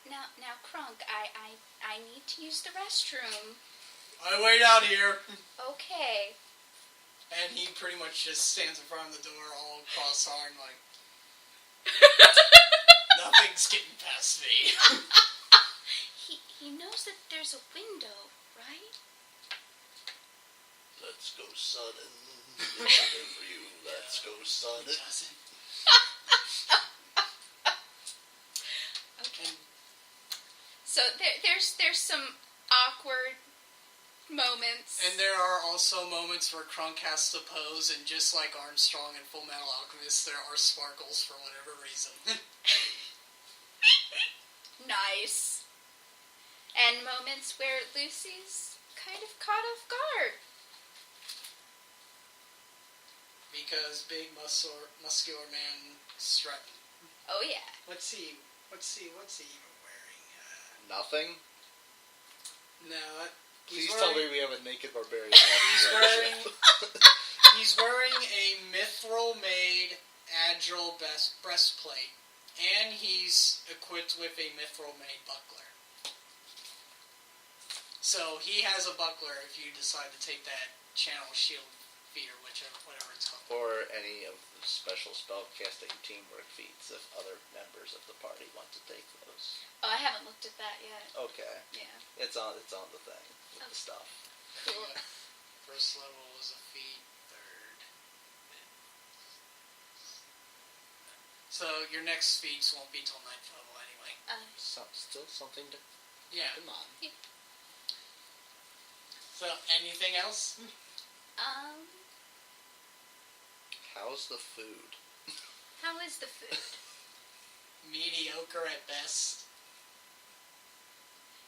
Speaker 2: Now, Crunk, I need to use the restroom.
Speaker 1: I wait out here.
Speaker 2: Okay.
Speaker 1: And he pretty much just stands in front of the door all cross-armed like, nothing's getting past me.
Speaker 2: He knows that there's a window, right?
Speaker 3: Let's go, son. It's good for you. Let's go, son.
Speaker 1: He doesn't.
Speaker 2: Okay. So there's some awkward moments.
Speaker 1: And there are also moments where Crunk has to pose, and just like Armstrong in Full Metal Alchemist, there are sparkles for whatever reason.
Speaker 2: Nice. And moments where Lucy's kind of caught off guard.
Speaker 1: Because big muscular man strutting.
Speaker 2: Oh yeah.
Speaker 1: What's he even wearing?
Speaker 3: Nothing?
Speaker 1: No.
Speaker 3: Please tell me we have a naked barbarian.
Speaker 1: He's wearing a mithril-made agile breastplate, and he's equipped with a mithril-made buckler. So he has a buckler if you decide to take that channel shield feat or whatever it's called.
Speaker 3: Or any of the special spellcasting teamwork feats if other members of the party want to take those.
Speaker 2: Oh, I haven't looked at that yet.
Speaker 3: Okay.
Speaker 2: Yeah.
Speaker 3: It's on the thing with the stuff.
Speaker 2: Cool.
Speaker 1: First level was a feat, third. So your next feats won't be till 9th level anyway.
Speaker 3: Still something to
Speaker 1: Yeah.
Speaker 3: keep in mind.
Speaker 2: Yeah.
Speaker 1: So anything else?
Speaker 3: How's the food?
Speaker 2: How is the food?
Speaker 1: Mediocre at best.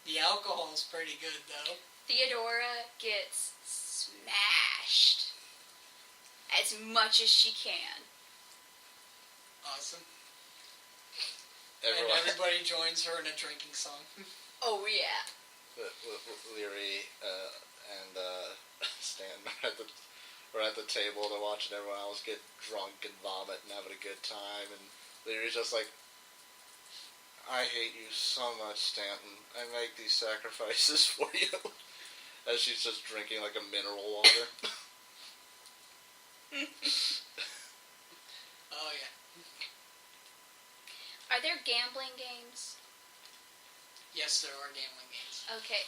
Speaker 1: The alcohol's pretty good though.
Speaker 2: Theodora gets smashed as much as she can.
Speaker 1: Awesome.
Speaker 3: Everyone,
Speaker 1: And everybody joins her in a drinking song.
Speaker 2: Oh yeah.
Speaker 3: Leary and Stan are at the table to watching everyone else get drunk and vomit and having a good time, and Leary's just like, I hate you so much, Stanton. I make these sacrifices for you. As she's just drinking like a mineral water.
Speaker 1: Oh yeah.
Speaker 2: Are there gambling games?
Speaker 1: Yes, there are gambling games.
Speaker 2: Okay.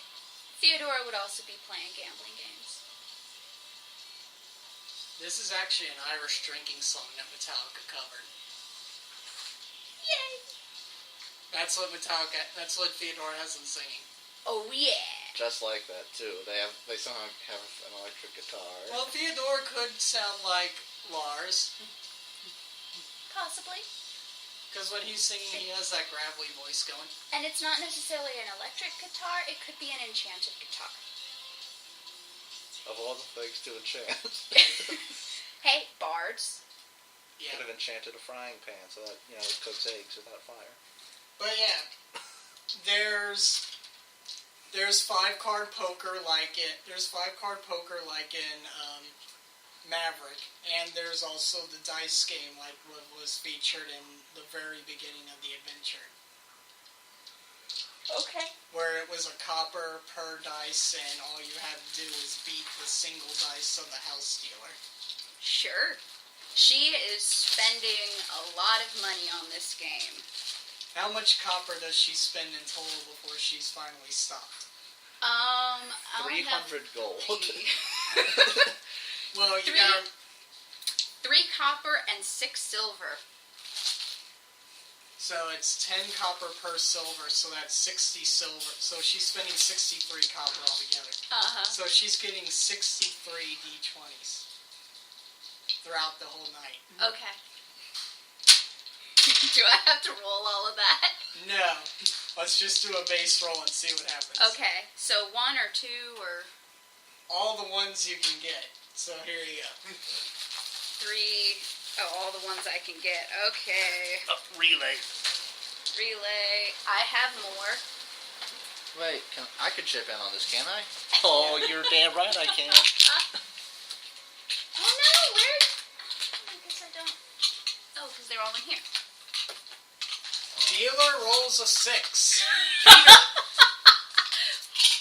Speaker 2: Theodora would also be playing gambling games.
Speaker 1: This is actually an Irish drinking song that Metallica covered.
Speaker 2: Yay!
Speaker 1: That's what Theodora has them singing.
Speaker 2: Oh yeah!
Speaker 3: Just like that too. They somehow have an electric guitar.
Speaker 1: Well, Theodora could sound like Lars,
Speaker 2: Possibly.
Speaker 1: because when he's singing, he has that gravelly voice going.
Speaker 2: And it's not necessarily an electric guitar, it could be an enchanted guitar.
Speaker 3: Of all the things to enchant.
Speaker 2: Hey, bards.
Speaker 1: Yeah.
Speaker 3: Could have enchanted a frying pan so that, it cooks eggs without fire.
Speaker 1: But yeah, there's 5-card poker like it. There's 5-card poker like in Maverick, and there's also the dice game like what was featured in the very beginning of the adventure,
Speaker 2: Okay.
Speaker 1: where it was a copper per dice, and all you had to do was beat the single dice of the house dealer.
Speaker 2: Sure. She is spending a lot of money on this game.
Speaker 1: How much copper does she spend in total before she's finally stopped?
Speaker 2: I only have
Speaker 3: 300 gold.
Speaker 2: 3.
Speaker 1: Well, you
Speaker 2: 3
Speaker 1: got
Speaker 2: 3 copper and 6 silver.
Speaker 1: so it's 10 copper per silver, so that's 60 silver. So she's spending 63 copper altogether.
Speaker 2: Uh-huh.
Speaker 1: So she's getting 63 d20s throughout the whole night.
Speaker 2: Okay. Do I have to roll all of that?
Speaker 1: No. Let's just do a base roll and see what happens.
Speaker 2: Okay, so 1 or 2 or
Speaker 1: All the ones you can get. So here you go.
Speaker 2: 3. Oh, all the ones I can get. Okay.
Speaker 3: Relay.
Speaker 2: Relay. I have more.
Speaker 3: Wait, I could chip in on this, can't I? Oh, you're damn right I can.
Speaker 2: Oh no, where? I guess I don't. Oh, because they're all in here.
Speaker 1: Dealer rolls a 6.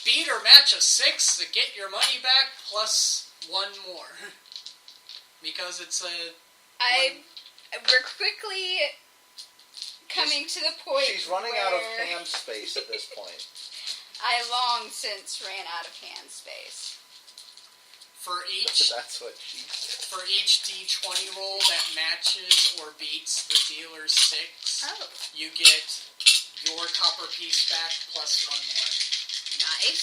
Speaker 1: Beat or match a 6 to get your money back plus 1 more. Because it's
Speaker 2: We're quickly coming to the point.
Speaker 3: She's running out of
Speaker 2: where
Speaker 3: hand space at this point.
Speaker 2: I long since ran out of hand space.
Speaker 1: for each
Speaker 3: That's what she said.
Speaker 1: for each d20 roll that matches or beats the dealer's 6.
Speaker 2: Oh,
Speaker 1: You get your copper piece back plus 1 more.
Speaker 2: nice.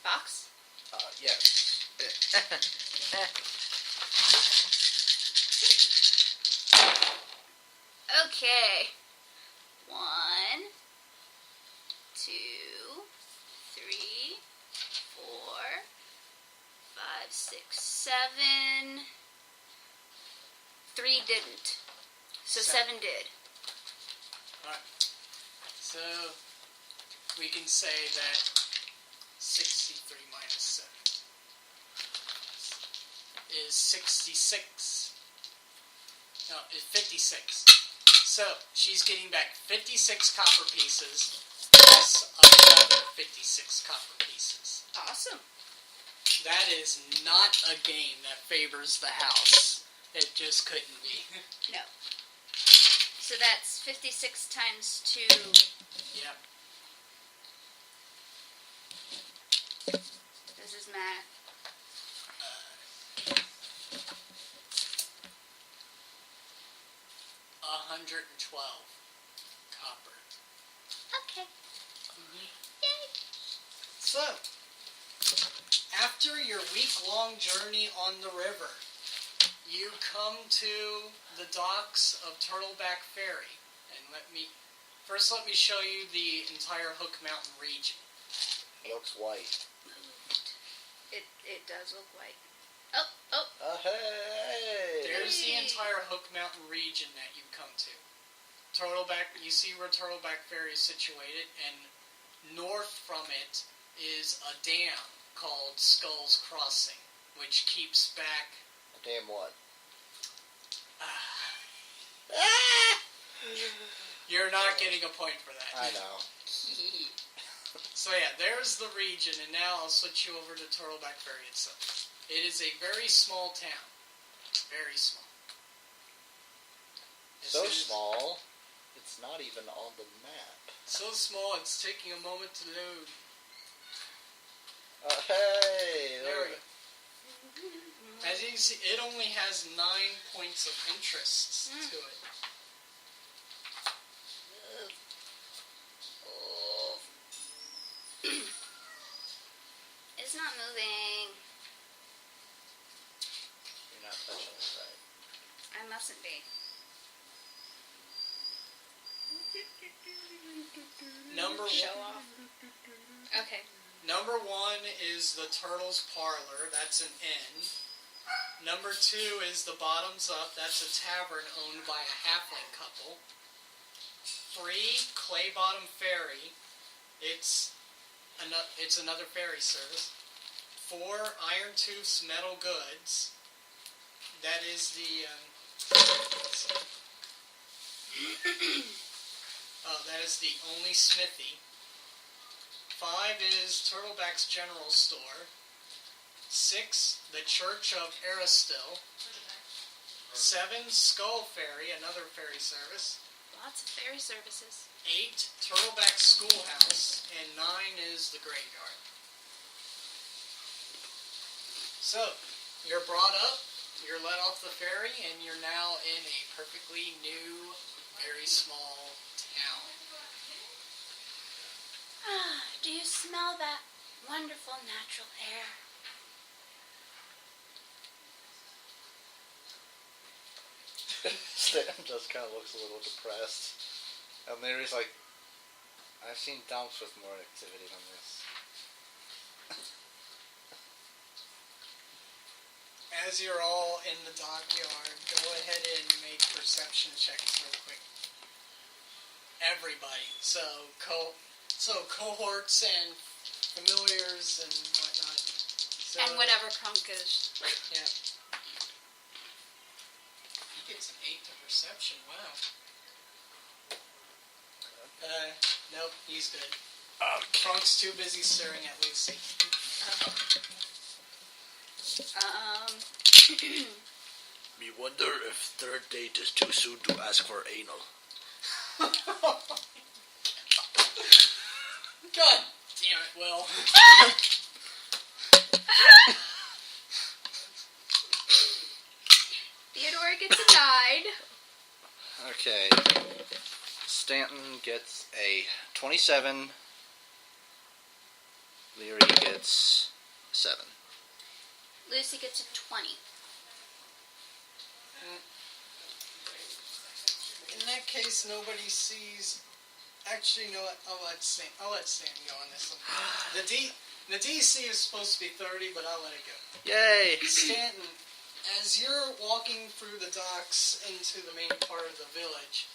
Speaker 2: Box?
Speaker 3: Yes.
Speaker 2: Okay. 1, 2, 3, 4, 5, 6, 7. 3 didn't. So 7 did.
Speaker 1: Alright. So we can say that 63 minus 7 is 66. No, it's 56. So she's getting back 56 copper pieces plus another 56 copper pieces.
Speaker 2: Awesome.
Speaker 1: That is not a game that favors the house. It just couldn't be.
Speaker 2: No. So that's 56 times 2.
Speaker 1: Yep.
Speaker 2: This is math.
Speaker 1: 112 copper.
Speaker 2: Okay. Yay.
Speaker 1: So, after your week-long journey on the river, you come to the docks of Turtleback Ferry. And let me show you the entire Hook Mountain region.
Speaker 3: It looks white.
Speaker 2: It does look white. Oh.
Speaker 3: Hey!
Speaker 1: There's the entire Hook Mountain region that you come to. You see where Turtleback Ferry is situated, and north from it is a dam called Skull's Crossing, which keeps back...
Speaker 3: A dam what?
Speaker 1: You're not getting a point for that.
Speaker 3: I know.
Speaker 1: So yeah, there's the region, and now I'll switch you over to Turtleback Ferry itself. It is a very small town. Very small.
Speaker 3: So small, it's not even on the map.
Speaker 1: So small, it's taking a moment to load.
Speaker 3: Hey!
Speaker 1: There we go. As you can see, it only has 9 points of interest to it.
Speaker 2: It's not moving.
Speaker 3: You're not touching it right.
Speaker 2: I mustn't be. Show off. Okay.
Speaker 1: Number 1 is the Turtle's Parlor. That's an inn. Number 2 is the Bottoms Up. That's a tavern owned by a halfling couple. 3, Clay Bottom Ferry. It's another ferry service. 4, Iron Tooth's Metal Goods. That is the that is the only smithy. 5 is Turtleback's General Store. 6, the Church of Aristil. 7, Skull Ferry, another ferry service.
Speaker 2: Lots of ferry services.
Speaker 1: 8, Turtleback's Schoolhouse. And 9 is the Graveyard. So, you're brought up, you're let off the ferry, and you're now in a perfectly new, very small town.
Speaker 2: Do you smell that wonderful natural air?
Speaker 3: Stan just kind of looks a little depressed. And Larry's like, I've seen dumps with more activity than this.
Speaker 1: As you're all in the dockyard, go ahead and make perception checks real quick. Everybody. So cohorts and familiars and whatnot. So,
Speaker 2: And whatever Krunk is.
Speaker 1: Yeah. He gets an 8 to perception. Wow. Nope, he's good. Krunk's too busy staring at Lucy.
Speaker 4: Me wonder if third date is too soon to ask for anal.
Speaker 1: God damn it, Will.
Speaker 2: Theodore gets a 9.
Speaker 3: Okay. Stanton gets a 27. Leary gets 7.
Speaker 2: Lucy gets a 20.
Speaker 1: In that case, nobody sees. Actually, you know what? I'll let Stanton go on this one. The DC is supposed to be 30, but I'll let it go.
Speaker 3: Yay!
Speaker 1: Stanton, as you're walking through the docks into the main part of the village,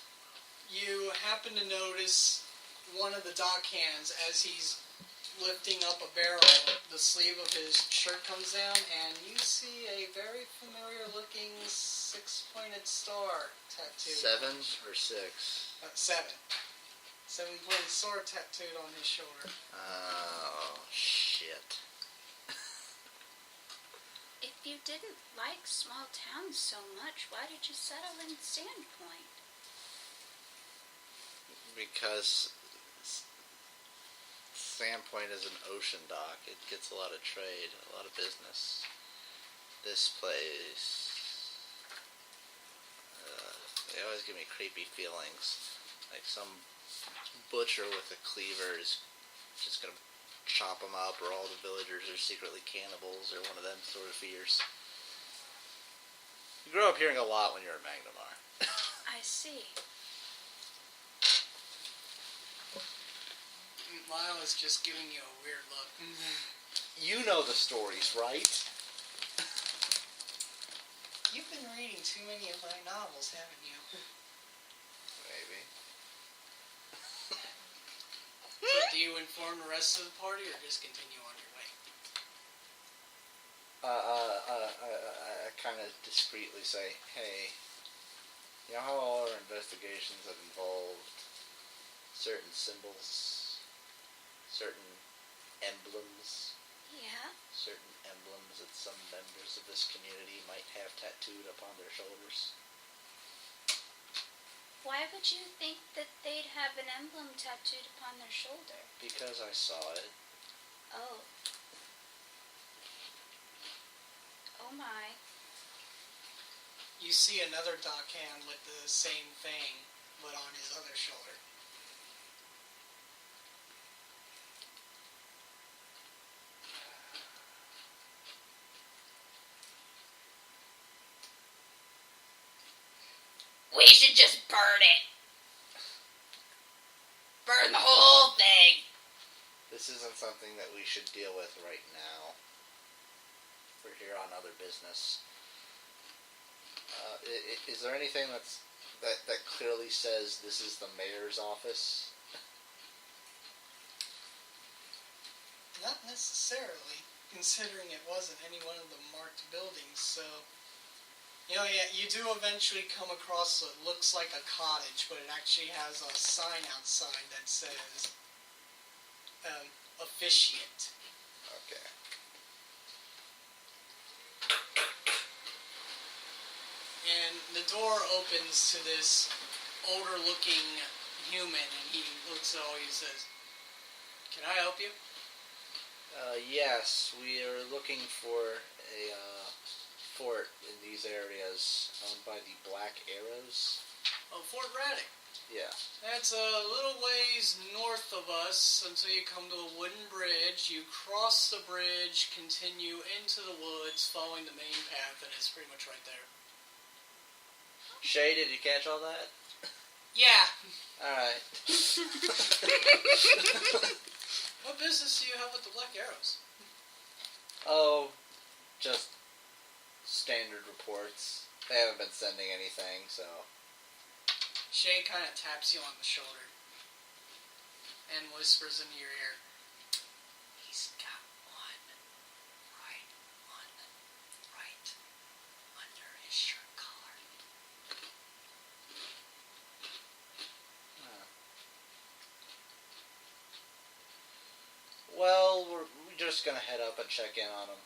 Speaker 1: you happen to notice one of the dock hands as he's lifting up a barrel. The sleeve of his shirt comes down, and you see a very familiar-looking 6-pointed star tattooed.
Speaker 3: 7 or 6?
Speaker 1: 7. 7-pointed sword tattooed on his shoulder.
Speaker 3: Oh, shit.
Speaker 2: If you didn't like small towns so much, why did you settle in Sandpoint?
Speaker 3: Because Sandpoint is an ocean dock. It gets a lot of trade, a lot of business. This place, they always give me creepy feelings. Like some butcher with a cleaver is just gonna chop them up, or all the villagers are secretly cannibals, or one of them sort of fears. You grow up hearing a lot when you're at Magnamar.
Speaker 2: I see.
Speaker 1: Lyle is just giving you a weird look.
Speaker 3: You know the stories, right?
Speaker 1: You've been reading too many of my novels, haven't you?
Speaker 3: Maybe.
Speaker 1: So do you inform the rest of the party, or just continue on your way?
Speaker 3: I kind of discreetly say, hey, you know how all our investigations have involved certain symbols, certain emblems,
Speaker 2: Yeah?
Speaker 3: certain emblems that some members of this community might have tattooed upon their shoulders?
Speaker 2: Why would you think that they'd have an emblem tattooed upon their shoulder?
Speaker 3: Because I saw it.
Speaker 2: Oh. Oh my.
Speaker 1: You see another dockhand with the same thing, but on his other shoulder.
Speaker 2: We should just burn it. Burn the whole thing.
Speaker 3: This isn't something that we should deal with right now. We're here on other business. Is there anything that clearly says this is the mayor's office?
Speaker 1: Not necessarily, considering it wasn't any one of the marked buildings, so... Yeah, you do eventually come across what looks like a cottage, but it actually has a sign outside that says, officiate.
Speaker 3: Okay.
Speaker 1: And the door opens to this older-looking human, and he looks at all you and says, "Can I help you?"
Speaker 3: Yes, we are looking for a fort in these areas owned by the Black Arrows.
Speaker 1: Oh, Fort Raddick.
Speaker 3: Yeah.
Speaker 1: That's a little ways north of us until you come to a wooden bridge. You cross the bridge, continue into the woods, following the main path, and it's pretty much right there.
Speaker 3: Shay, did you catch all that?
Speaker 1: Yeah.
Speaker 3: Alright.
Speaker 1: What business do you have with the Black Arrows?
Speaker 3: Oh, just standard reports. They haven't been sending anything, so...
Speaker 1: Shay kind of taps you on the shoulder and whispers into your ear, "He's got one right under his shirt collar."
Speaker 3: Well, we're just gonna head up and check in on them.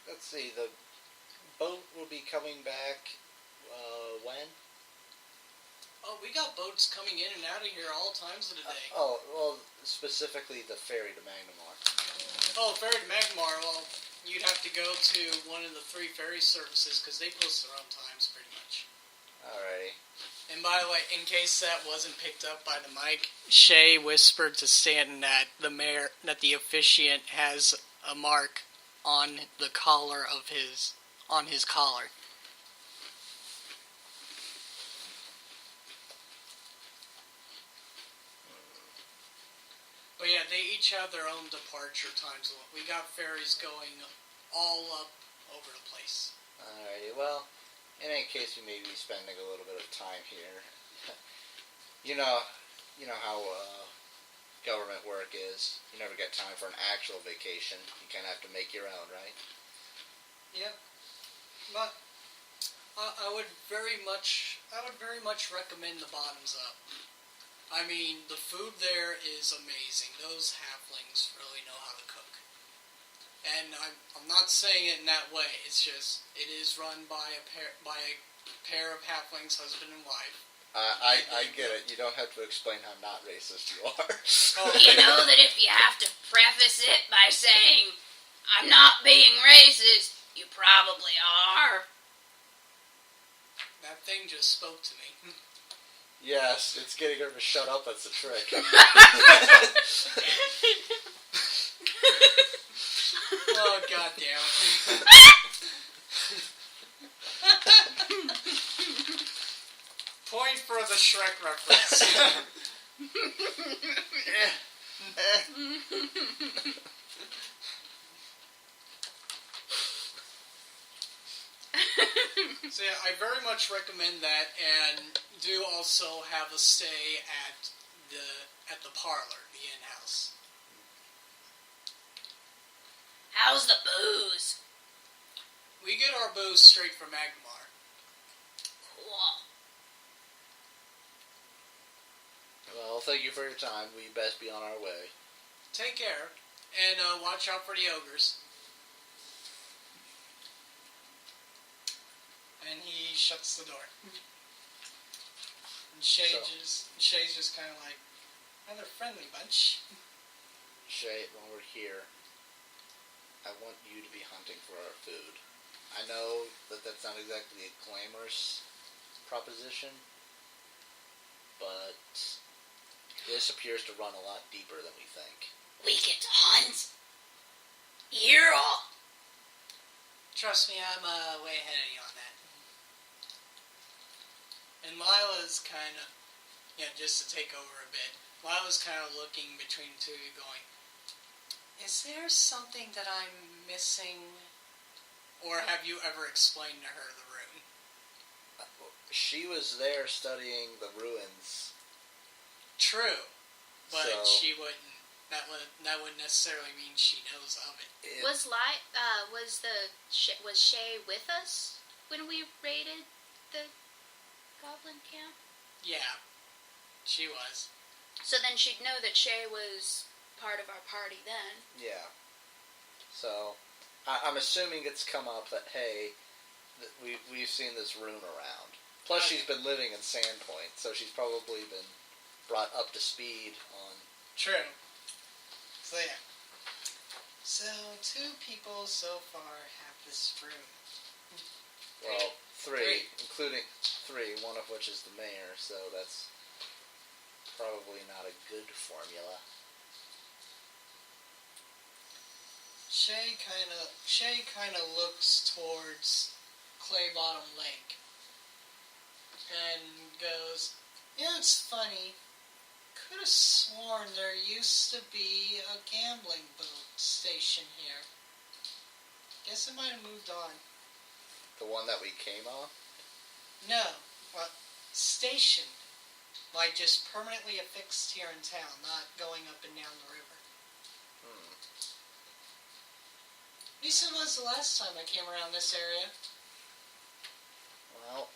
Speaker 3: Let's see, the boat will be coming back, when?
Speaker 1: Oh, we got boats coming in and out of here all times of the day.
Speaker 3: Well, specifically the ferry to Magnamar.
Speaker 1: Oh, ferry to Magmar, well, you'd have to go to one of the 3 ferry services, because they post their own times, pretty much.
Speaker 3: Alrighty.
Speaker 1: And by the way, in case that wasn't picked up by the mic, Shay whispered to Stanton that the officiant has a mark on the collar of his collar. But yeah, they each have their own departure times. We got ferries going all up over the place.
Speaker 3: Alrighty, well, in any case, we may be spending a little bit of time here. You know how government work is. You never get time for an actual vacation. You kind of have to make your own, right?
Speaker 1: Yep. But I would very much recommend the bottoms up. I mean, the food there is amazing. Those halflings really know how to cook. And I'm not saying it in that way. It's just it is run by a pair of halflings, husband and wife.
Speaker 3: I get it. You don't have to explain how not racist you are.
Speaker 2: You know that if you have to preface it by saying, I'm not being racist, you probably are.
Speaker 1: That thing just spoke to me.
Speaker 3: Yes, it's getting her to shut up. That's the trick.
Speaker 1: Oh, God damn it. Point for the Shrek reference. So yeah, I very much recommend that, and do also have a stay at the parlor, the inn house.
Speaker 2: How's the booze?
Speaker 1: We get our booze straight from Magmar.
Speaker 2: Cool.
Speaker 3: Well, thank you for your time. We best be on our way.
Speaker 1: Take care, and watch out for the ogres. And he shuts the door. And Shay's just kind of like, another friendly bunch.
Speaker 3: Shay, when we're here, I want you to be hunting for our food. I know that that's not exactly a glamorous proposition, but this appears to run a lot deeper than we think.
Speaker 2: We get to hunt. You're all.
Speaker 1: Trust me, I'm way ahead of you on that. And Lila's kind of, just to take over a bit, Lila's kind of looking between the two of you going, is there something that I'm missing? Or have you ever explained to her the rune?
Speaker 3: She was there studying the ruins.
Speaker 1: True, but
Speaker 3: So-
Speaker 1: she wouldn't. That wouldn't necessarily mean she knows of it.
Speaker 2: Was Shay with us when we raided the goblin camp?
Speaker 1: Yeah, she was.
Speaker 2: So then she'd know that Shay was part of our party then.
Speaker 3: Yeah. So, I'm assuming it's come up that, hey, we've seen this rune around. Plus, she's been living in Sandpoint, so she's probably been brought up to speed on...
Speaker 1: True. So yeah. So 2 people so far have this rune.
Speaker 3: Well,
Speaker 1: Three.
Speaker 3: including 3, one of which is the mayor, so that's probably not a good formula.
Speaker 1: Shay kind of looks towards Clay Bottom Lake and goes, "Yeah, it's funny. Could have sworn there used to be a gambling boat station here. Guess it might have moved on."
Speaker 3: The one that we came on?
Speaker 1: No, stationed, like just permanently affixed here in town, not going up and down the river. At least it was the last time I came around this area.
Speaker 3: Well,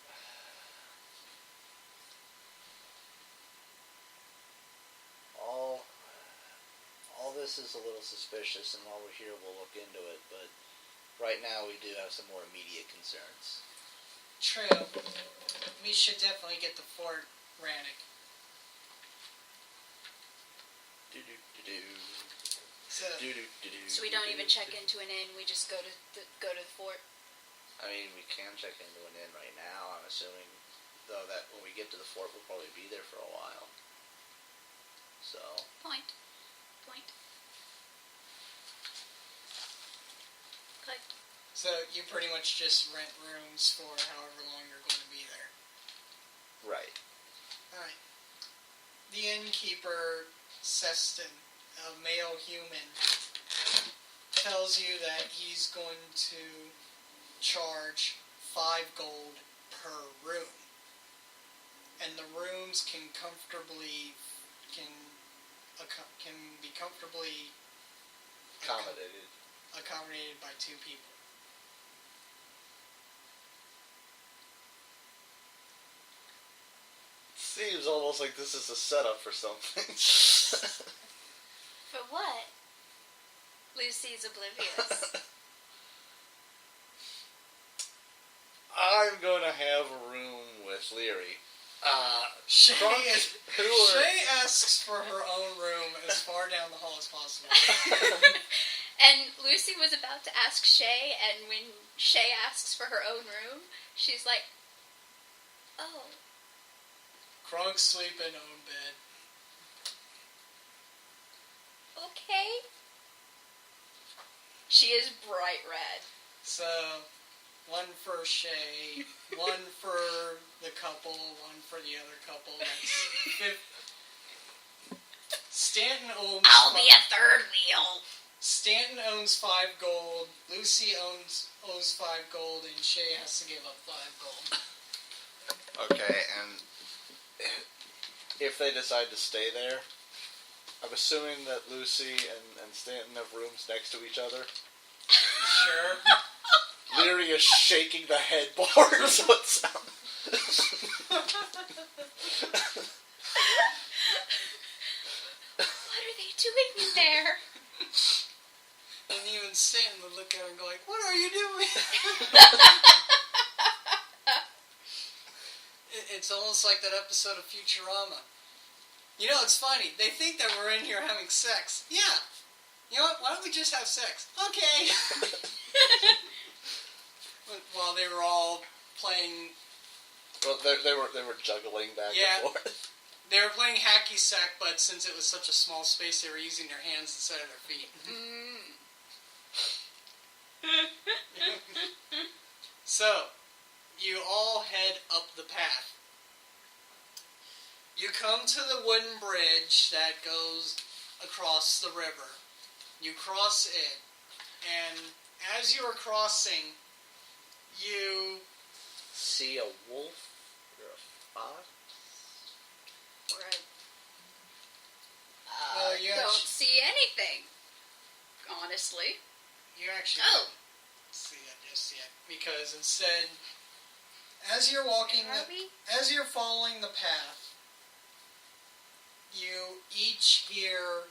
Speaker 3: all this is a little suspicious, and while we're here, we'll look into it, but right now we do have some more immediate concerns.
Speaker 1: True. We should definitely get the Fort Rannick. So,
Speaker 2: So we don't even check into an inn. We just go to the fort.
Speaker 3: I mean, we can check into an inn right now. I'm assuming, though, that when we get to the fort, we'll probably be there for a while. So.
Speaker 2: Point. Okay.
Speaker 1: so you pretty much just rent rooms for however long you're going to be there.
Speaker 3: Right.
Speaker 1: Alright. The innkeeper, Seston, a male human, tells you that he's going to charge 5 gold per room. And the rooms can be comfortably accommodated by 2 people.
Speaker 3: seems almost like this is a setup for something.
Speaker 2: For what? Lucy's oblivious.
Speaker 3: I'm going to have a room with Leary.
Speaker 1: Shay,
Speaker 3: Crunk,
Speaker 1: Shay asks for her own room as far down the hall as possible.
Speaker 2: And Lucy was about to ask Shay, and when Shay asks for her own room, she's like, oh.
Speaker 1: Crunk sleep in own bed.
Speaker 2: Okay. She is bright red.
Speaker 1: So, one for Shay, one for the couple, one for the other couple. That's Stanton owns.
Speaker 2: I'll be a third wheel.
Speaker 1: Stanton owns 5 gold. Lucy owes 5 gold, and Shay has to give up 5 gold.
Speaker 3: Okay, and if they decide to stay there, I'm assuming that Lucy and Stanton have rooms next to each other.
Speaker 1: Sure.
Speaker 3: Leary is shaking the headboard, so it sounds...
Speaker 2: What are they doing in there?
Speaker 1: And even Stanton would look at her and go like, what are you doing? It's almost like that episode of Futurama. You know, it's funny. They think that we're in here having sex. Yeah. You know what? Why don't we just have sex? Okay. While they were all playing...
Speaker 3: Well, they were juggling back and forth.
Speaker 1: They were playing hacky sack, but since it was such a small space, they were using their hands instead of their feet. So, you all head up the path. You come to the wooden bridge that goes across the river. You cross it, and as you are crossing, you
Speaker 3: see a wolf or a fox?
Speaker 2: Or
Speaker 1: you
Speaker 2: don't
Speaker 1: actually,
Speaker 2: see anything, honestly.
Speaker 1: you actually
Speaker 2: Oh.
Speaker 1: don't see it just yet, because instead, as you're walking,
Speaker 2: Where are we?
Speaker 1: as you're following the path, you each hear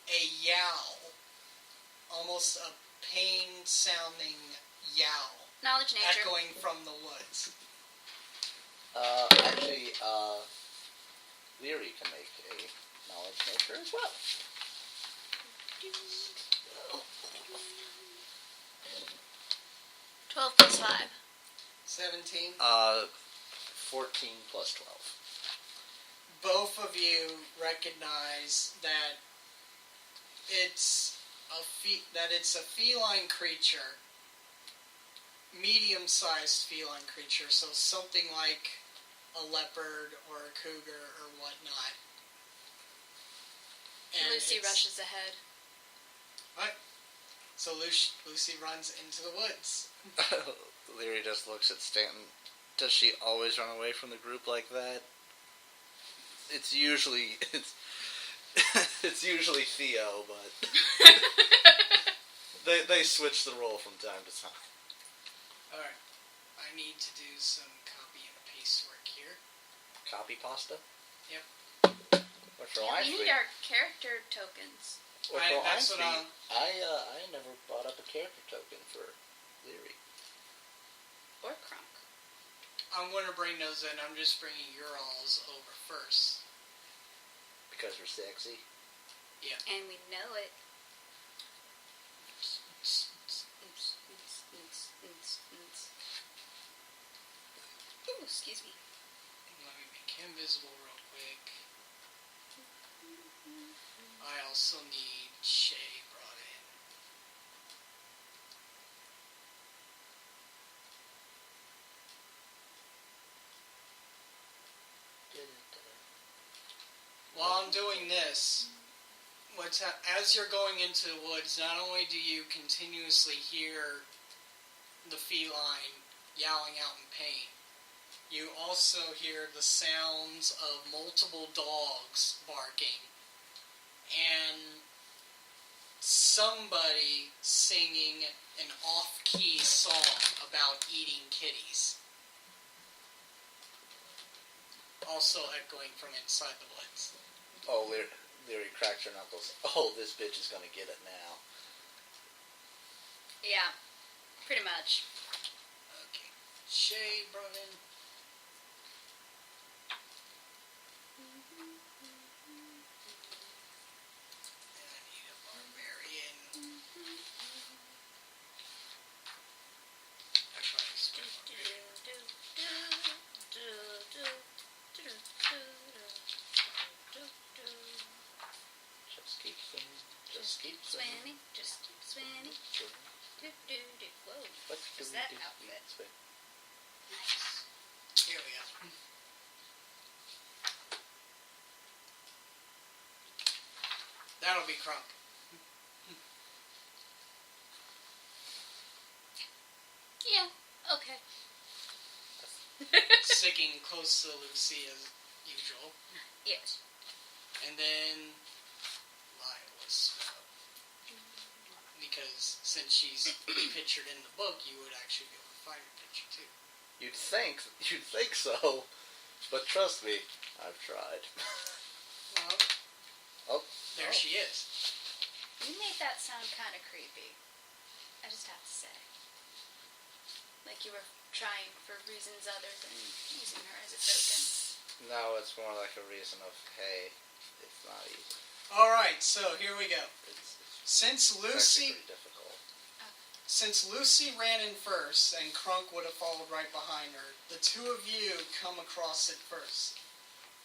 Speaker 1: a yowl, almost a pain-sounding yowl,
Speaker 2: Knowledge nature.
Speaker 1: echoing from the woods.
Speaker 3: Actually, Leary can make a knowledge nature as well.
Speaker 2: 12 plus 5.
Speaker 1: 17.
Speaker 3: 14 plus 12.
Speaker 1: Both of you recognize that it's a feline creature, medium-sized feline creature, so something like a leopard or a cougar or whatnot. And
Speaker 2: Lucy rushes ahead.
Speaker 1: Right. So Lucy runs into the woods.
Speaker 3: Leary just looks at Stanton. Does she always run away from the group like that? It's usually it's usually Theo, but they switch the role from time to time.
Speaker 1: Alright. I need to do some copy and paste work here.
Speaker 3: Copy pasta?
Speaker 1: Yep.
Speaker 3: What for
Speaker 2: Yeah,
Speaker 3: line
Speaker 2: we
Speaker 3: feed?
Speaker 2: need our character tokens.
Speaker 3: What
Speaker 1: Right,
Speaker 3: for line
Speaker 1: that's what
Speaker 3: feed? I never brought up a character token for Leary.
Speaker 2: Or Crunk.
Speaker 1: I'm going to bring those in. I'm just bringing your alls over first.
Speaker 3: Because we're sexy.
Speaker 1: Yeah.
Speaker 2: And we know it. Ooh, excuse me.
Speaker 1: Let me make him visible real quick. I also need Shay brought in. While I'm doing this, as you're going into the woods, not only do you continuously hear the feline yowling out in pain, you also hear the sounds of multiple dogs barking and somebody singing an off-key song about eating kitties. also echoing from inside the blitz.
Speaker 3: Oh, Leary cracks her knuckles. Oh, this bitch is gonna get it now.
Speaker 2: Yeah, pretty much.
Speaker 1: Okay. Shay brought in. And I need a barbarian. I probably spent barbarian.
Speaker 3: Just keep swimming. Just keep swimming.
Speaker 2: Just keep swimming.
Speaker 3: Swimming.
Speaker 2: Whoa.
Speaker 3: What
Speaker 2: What's
Speaker 3: do
Speaker 2: that
Speaker 3: we do?
Speaker 2: outfit?
Speaker 3: Swim.
Speaker 2: Nice.
Speaker 1: Here we go. That'll be Crump.
Speaker 2: Yeah, okay.
Speaker 1: Sticking close to Lucy as usual.
Speaker 2: Yes.
Speaker 1: And then Lila Snow. Because since she's pictured in the book, you would actually be able to find her picture too.
Speaker 3: You'd think so, but trust me, I've tried.
Speaker 1: Well, there she is.
Speaker 2: You made that sound kind of creepy. I just have to say. Like you were trying for reasons other than using her as a token.
Speaker 3: No, it's more like a reason of, hey, it's not easy.
Speaker 1: Alright, so here we go.
Speaker 3: It's
Speaker 1: Since
Speaker 3: actually
Speaker 1: Lucy
Speaker 3: pretty difficult.
Speaker 1: Since Lucy ran in first and Crunk would have followed right behind her, the two of you come across it first.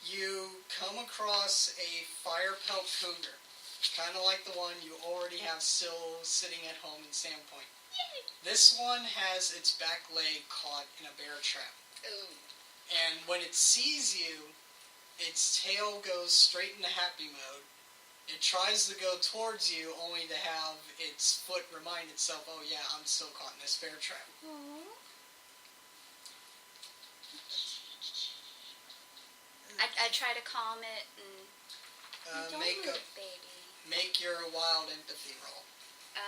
Speaker 1: You come across a fire pelt cougar, kind of like the one you already have still sitting at home in Sandpoint. This one has its back leg caught in a bear trap.
Speaker 2: Ooh.
Speaker 1: And when it sees you, its tail goes straight into happy mode. It tries to go towards you, only to have its foot remind itself, oh yeah, I'm still caught in this bear trap.
Speaker 2: Aww. I try to calm it and don't
Speaker 1: Make
Speaker 2: move it, baby.
Speaker 1: Make your wild empathy roll.
Speaker 2: How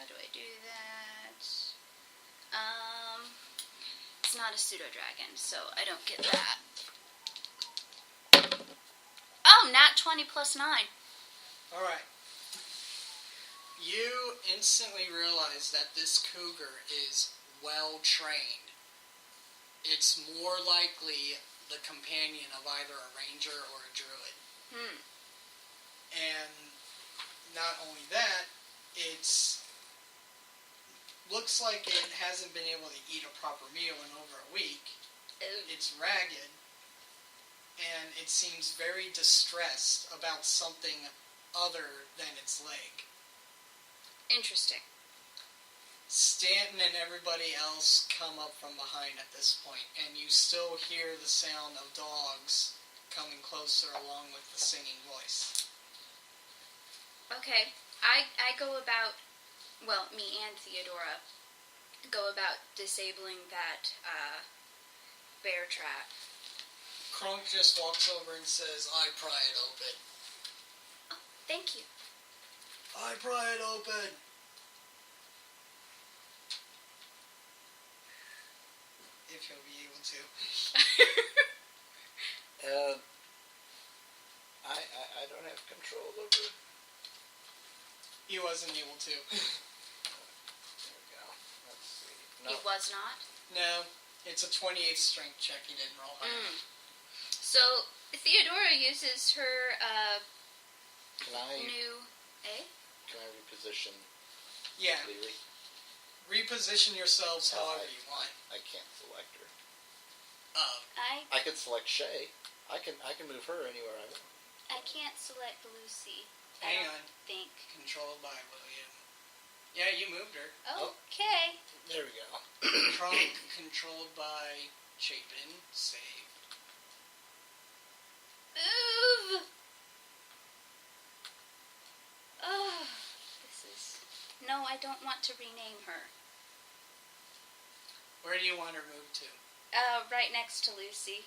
Speaker 2: do I do that? It's not a pseudo dragon, so I don't get that. Oh, nat 20 plus 9.
Speaker 1: Alright. You instantly realize that this cougar is well trained. It's more likely the companion of either a ranger or a druid. And not only that, it's looks like it hasn't been able to eat a proper meal in over a week.
Speaker 2: Ooh.
Speaker 1: It's ragged, and it seems very distressed about something other than its leg.
Speaker 2: Interesting.
Speaker 1: Stanton and everybody else come up from behind at this point, and you still hear the sound of dogs coming closer along with the singing voice.
Speaker 2: Okay. I go about, well, me and Theodora go about disabling that bear trap.
Speaker 1: Kronk just walks over and says, I pry it open.
Speaker 2: Oh, thank you.
Speaker 1: I pry it open. If he'll be able to.
Speaker 3: I don't have control over.
Speaker 1: He wasn't able to.
Speaker 3: There we go. Let's see. No.
Speaker 2: He was not?
Speaker 1: No, it's a 28th strength check. He didn't roll high.
Speaker 2: So, Theodora uses her
Speaker 3: Can I
Speaker 2: new...
Speaker 3: Can I reposition
Speaker 1: Yeah,
Speaker 3: Leary?
Speaker 1: reposition yourselves however you want.
Speaker 3: I can't select her. I could select Shay. I can move her anywhere I want.
Speaker 2: I can't select Lucy.
Speaker 1: Hang
Speaker 2: I
Speaker 1: on.
Speaker 2: don't think.
Speaker 1: Controlled by William. Yeah, you moved her.
Speaker 2: Okay.
Speaker 3: There we go.
Speaker 1: Kronk controlled by Chapin. Save.
Speaker 2: Move! Oh, this is... No, I don't want to rename her.
Speaker 1: Where do you want her moved to?
Speaker 2: Right next to Lucy.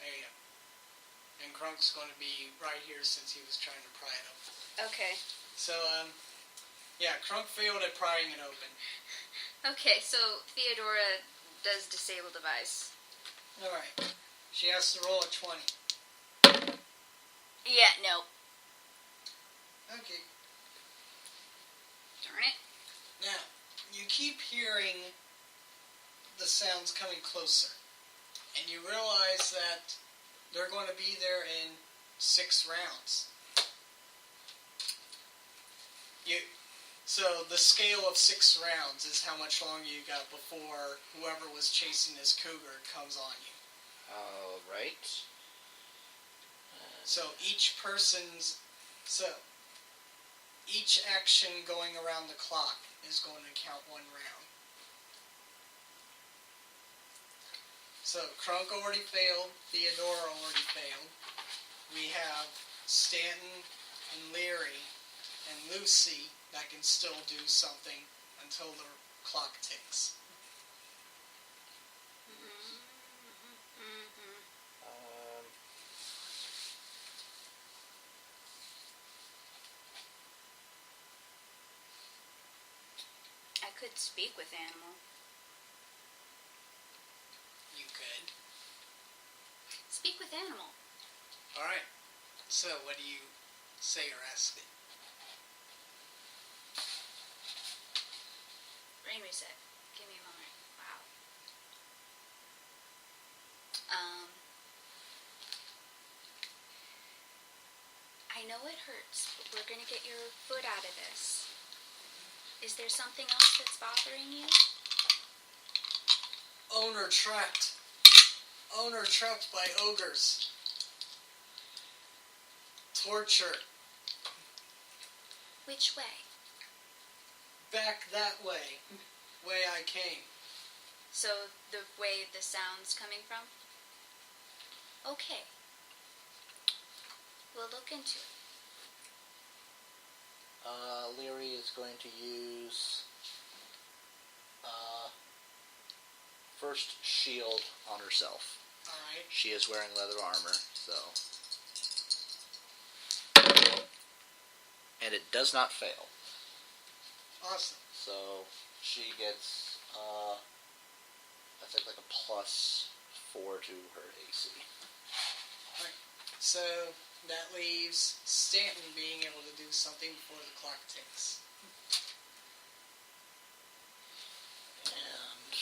Speaker 1: There you go. And Kronk's going to be right here since he was trying to pry it open.
Speaker 2: Okay.
Speaker 1: So, yeah, Kronk failed at prying it open.
Speaker 2: Okay, so Theodora does disable device.
Speaker 1: Alright. She has to roll a 20.
Speaker 2: Yeah, no.
Speaker 1: Okay.
Speaker 2: Darn it.
Speaker 1: Now, you keep hearing the sounds coming closer. And you realize that they're going to be there in 6 rounds. So the scale of 6 rounds is how much longer you got before whoever was chasing this cougar comes on you.
Speaker 3: Alright.
Speaker 1: So each action going around the clock is going to count 1 round. So Krunk already failed, Theodora already failed. We have Stanton and Leary and Lucy that can still do something until the clock ticks.
Speaker 2: I could speak with animal.
Speaker 1: You could.
Speaker 2: Speak with animal.
Speaker 1: Alright. So what do you say or ask it?
Speaker 2: Brain reset. Give me a moment. Wow. I know it hurts, but we're gonna get your foot out of this. Is there something else that's bothering you?
Speaker 1: Owner trapped. Owner trapped by ogres. Torture.
Speaker 2: Which way?
Speaker 1: Back that way. Way I came.
Speaker 2: So the way the sound's coming from? Okay. We'll look into it.
Speaker 3: Leary is going to use first shield on herself.
Speaker 1: Alright.
Speaker 3: She is wearing leather armor, so. And it does not fail.
Speaker 1: Awesome.
Speaker 3: So she gets, I think like a +4 to her AC.
Speaker 1: Alright. So that leaves Stanton being able to do something before the clock ticks.
Speaker 3: And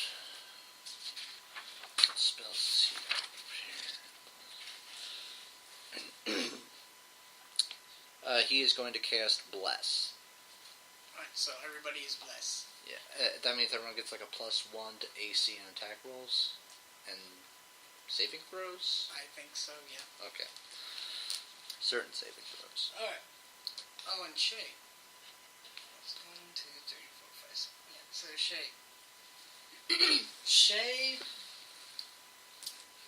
Speaker 3: what spells here? He is going to cast Bless.
Speaker 1: Alright, so everybody is blessed.
Speaker 3: Yeah, that means everyone gets like a +1 to AC and attack rolls and saving throws.
Speaker 1: I think so, yeah.
Speaker 3: Okay. Certain saving throws.
Speaker 1: Alright. Oh, and Shay. That's 1, 2, 3, 4, 5, 6. Yeah, so Shay. Shay,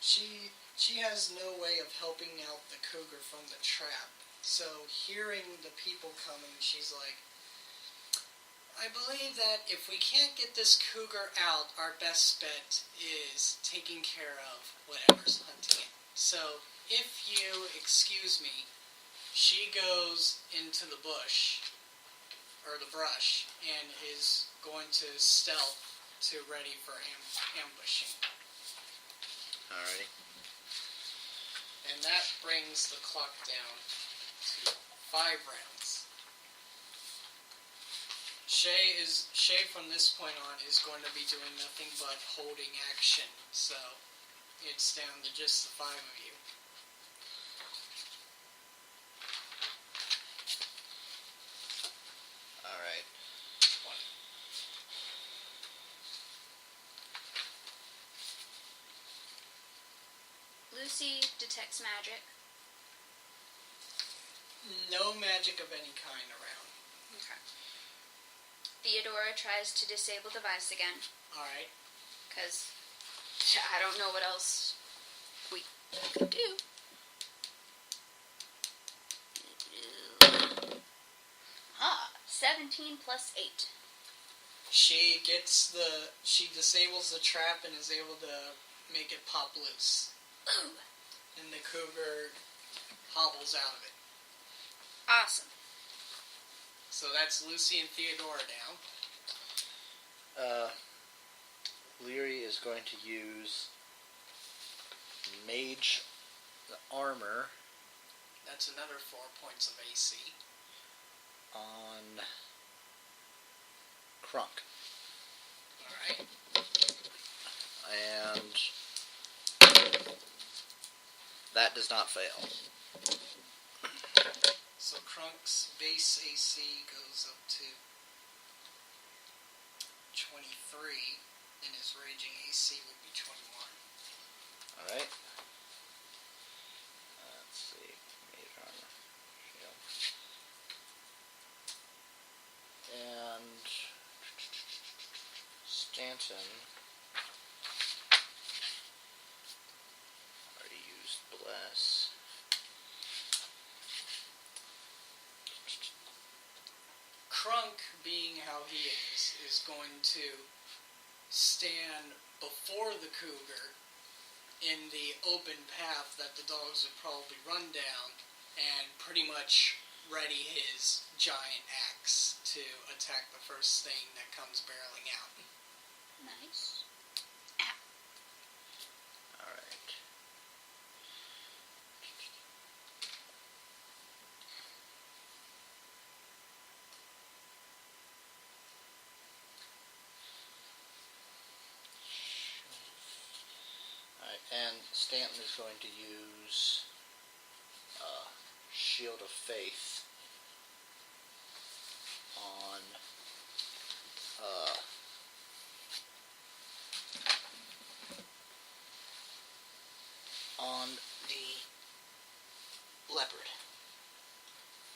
Speaker 1: she has no way of helping out the cougar from the trap. So hearing the people coming, she's like, I believe that if we can't get this cougar out, our best bet is taking care of whatever's hunting it. So if you excuse me, she goes into the bush, or the brush, and is going to stealth to ready for ambushing.
Speaker 3: Alrighty.
Speaker 1: And that brings the clock down to 5 rounds. Shay from this point on is going to be doing nothing but holding action, so it's down to just the 5 of you.
Speaker 3: Alright.
Speaker 2: Lucy detects magic.
Speaker 1: No magic of any kind around.
Speaker 2: Okay. Theodora tries to disable device again.
Speaker 1: Alright.
Speaker 2: Because I don't know what else we could do. Ah, 17 plus 8.
Speaker 1: She disables the trap and is able to make it pop loose.
Speaker 2: Ooh.
Speaker 1: And the cougar hobbles out of it.
Speaker 2: Awesome.
Speaker 1: So that's Lucy and Theodora down.
Speaker 3: Leary is going to use Mage Armor
Speaker 1: That's another 4 points of AC.
Speaker 3: on Crunk.
Speaker 1: Alright.
Speaker 3: And that does not fail.
Speaker 1: So Crunk's base AC goes up to 23, and his raging AC would be 21.
Speaker 3: Alright. Let's see. Mage Armor. Shield. And Stanton already used Bless.
Speaker 1: Crunk, being how he is going to stand before the cougar in the open path that the dogs would probably run down and pretty much ready his giant axe to attack the first thing that comes barreling out.
Speaker 2: Nice.
Speaker 3: Alright. Alright, and Stanton is going to use Shield of Faith on the leopard.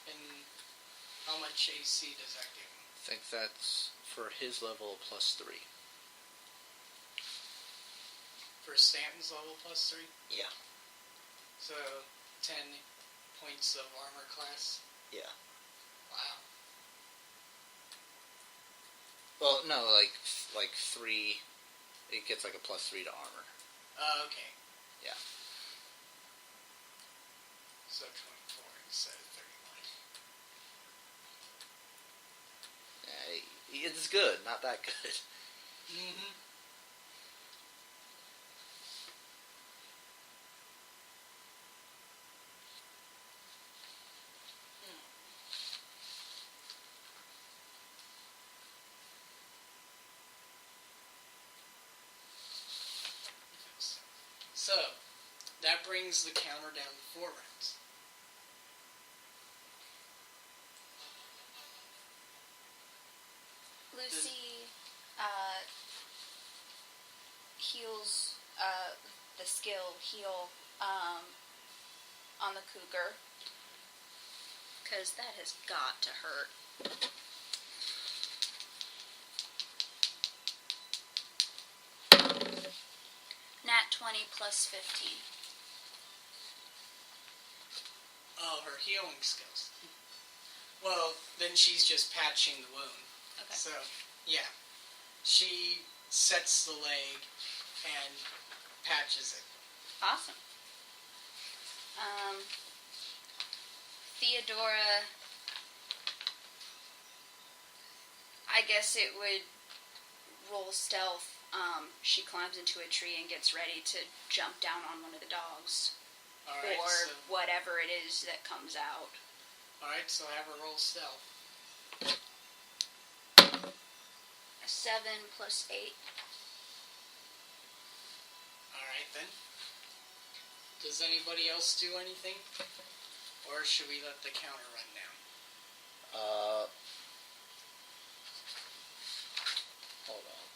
Speaker 1: And how much AC does that give him?
Speaker 3: I think that's for his level +3.
Speaker 1: For Stanton's level +3?
Speaker 3: Yeah.
Speaker 1: So 10 points of armor class?
Speaker 3: Yeah.
Speaker 1: Wow.
Speaker 3: Well, no, like 3. It gets like a +3 to armor.
Speaker 1: Okay.
Speaker 3: Yeah.
Speaker 1: So 24 instead of 31.
Speaker 3: Yeah, it's good, not that good.
Speaker 1: Mm-hmm. So, that brings the counter down to 4 rounds.
Speaker 2: Lucy heals the skill heal on the cougar. Because that has got to hurt. Nat 20 plus 15.
Speaker 1: Oh, her healing skills. Well, then she's just patching the wound.
Speaker 2: Okay.
Speaker 1: So, yeah. She sets the leg and patches it.
Speaker 2: Awesome. Theodora, I guess it would roll stealth. She climbs into a tree and gets ready to jump down on one of the dogs.
Speaker 1: Alright,
Speaker 2: or
Speaker 1: so,
Speaker 2: whatever it is that comes out.
Speaker 1: alright, so have her roll stealth.
Speaker 2: A 7 plus 8.
Speaker 1: Alright then. Does anybody else do anything? Or should we let the counter run down?
Speaker 3: Hold on.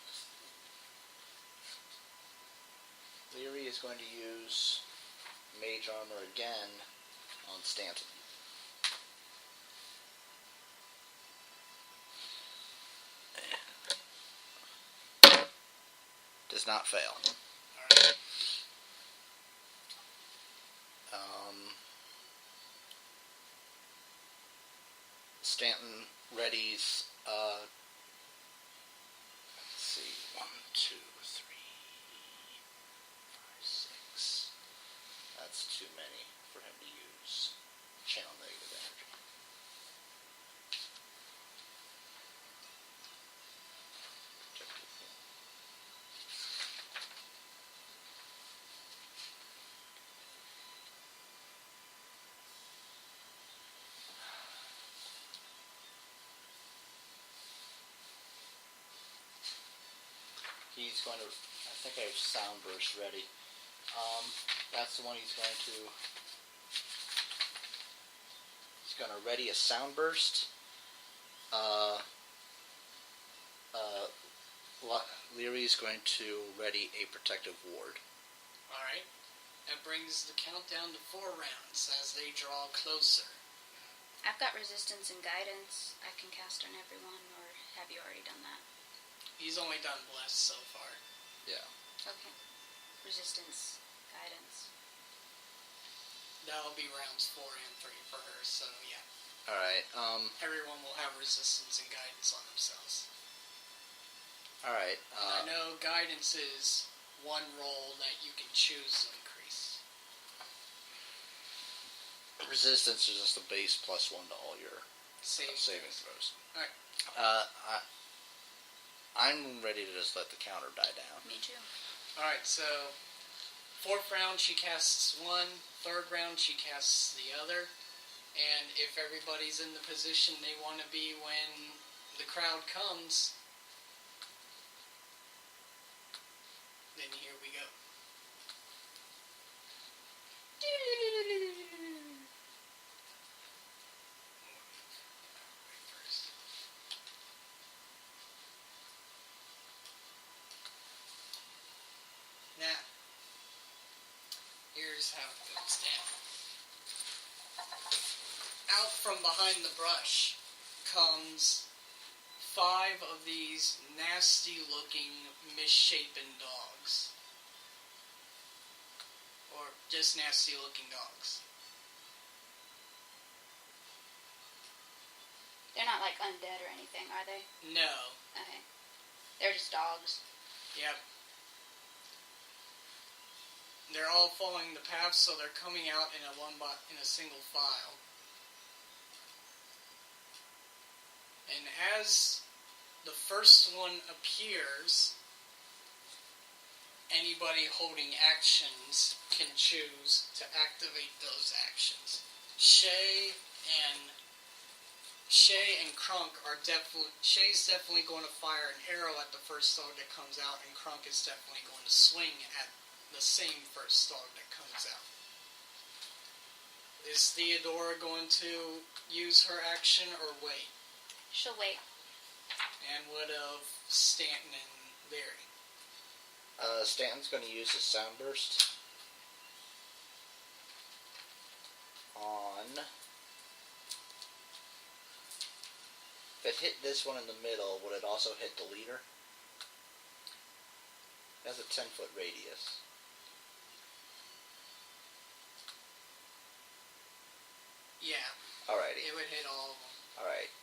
Speaker 3: Leary is going to use Mage Armor again on Stanton. Does not fail.
Speaker 1: Alright.
Speaker 3: Stanton readies, let's see, 1, 2, 3, 5, 6. That's too many for him to use. Channel negative energy. he's going to. I think I have sound burst ready. That's the one he's going to. He's going to ready a sound burst. Leary's going to ready a protective ward.
Speaker 1: Alright. That brings the countdown to 4 rounds as they draw closer.
Speaker 2: I've got resistance and guidance I can cast on everyone, or have you already done that?
Speaker 1: He's only done blessed so far.
Speaker 3: Yeah.
Speaker 2: Okay. Resistance, guidance.
Speaker 1: That'll be rounds 4 and 3 for her, so yeah.
Speaker 3: Alright,
Speaker 1: Everyone will have resistance and guidance on themselves.
Speaker 3: Alright,
Speaker 1: And I know guidance is one roll that you can choose to increase.
Speaker 3: resistance is just a base +1 to all your saving throws.
Speaker 1: Alright.
Speaker 3: I'm ready to just let the counter die down.
Speaker 2: Me too.
Speaker 1: Alright, so 4th round she casts one, 3rd round she casts the other, and if everybody's in the position they want to be when the crowd comes, then here we go. Now, here's how it goes down. Out from behind the brush comes 5 of these nasty-looking, misshapen dogs. Or just nasty-looking dogs.
Speaker 2: They're not like undead or anything, are they?
Speaker 1: No.
Speaker 2: Okay. They're just dogs.
Speaker 1: Yep. They're all following the path, so they're coming out in a single file. And as the first one appears, anybody holding actions can choose to activate those actions. Shay and Krunk are Shay's definitely going to fire an arrow at the first dog that comes out, and Krunk is definitely going to swing at the same first dog that comes out. Is Theodora going to use her action or wait?
Speaker 2: She'll wait.
Speaker 1: And what of Stanton and Larry?
Speaker 3: Stanton's going to use his sound burst on. If it hit this one in the middle, would it also hit the leader? It has a 10-foot radius.
Speaker 1: Yeah.
Speaker 3: Alrighty.
Speaker 1: It would hit all of them.
Speaker 3: Alright.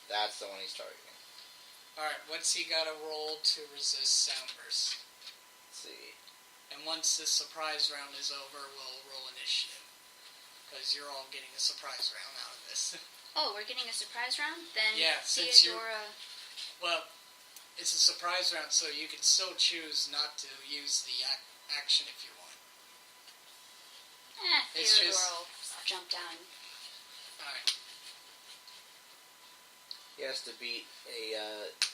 Speaker 3: That's the one he's targeting.
Speaker 1: Alright, what's he got to roll to resist sound burst?
Speaker 3: Let's see.
Speaker 1: And once this surprise round is over, we'll roll initiative. Because you're all getting a surprise round out of this.
Speaker 2: Oh, we're getting a surprise round? Then
Speaker 1: Yeah, since
Speaker 2: Theodora...
Speaker 1: Well, it's a surprise round, so you can still choose not to use the action if you want. It's
Speaker 2: Theodora will jump down.
Speaker 1: Alright.
Speaker 3: He has to beat a, let's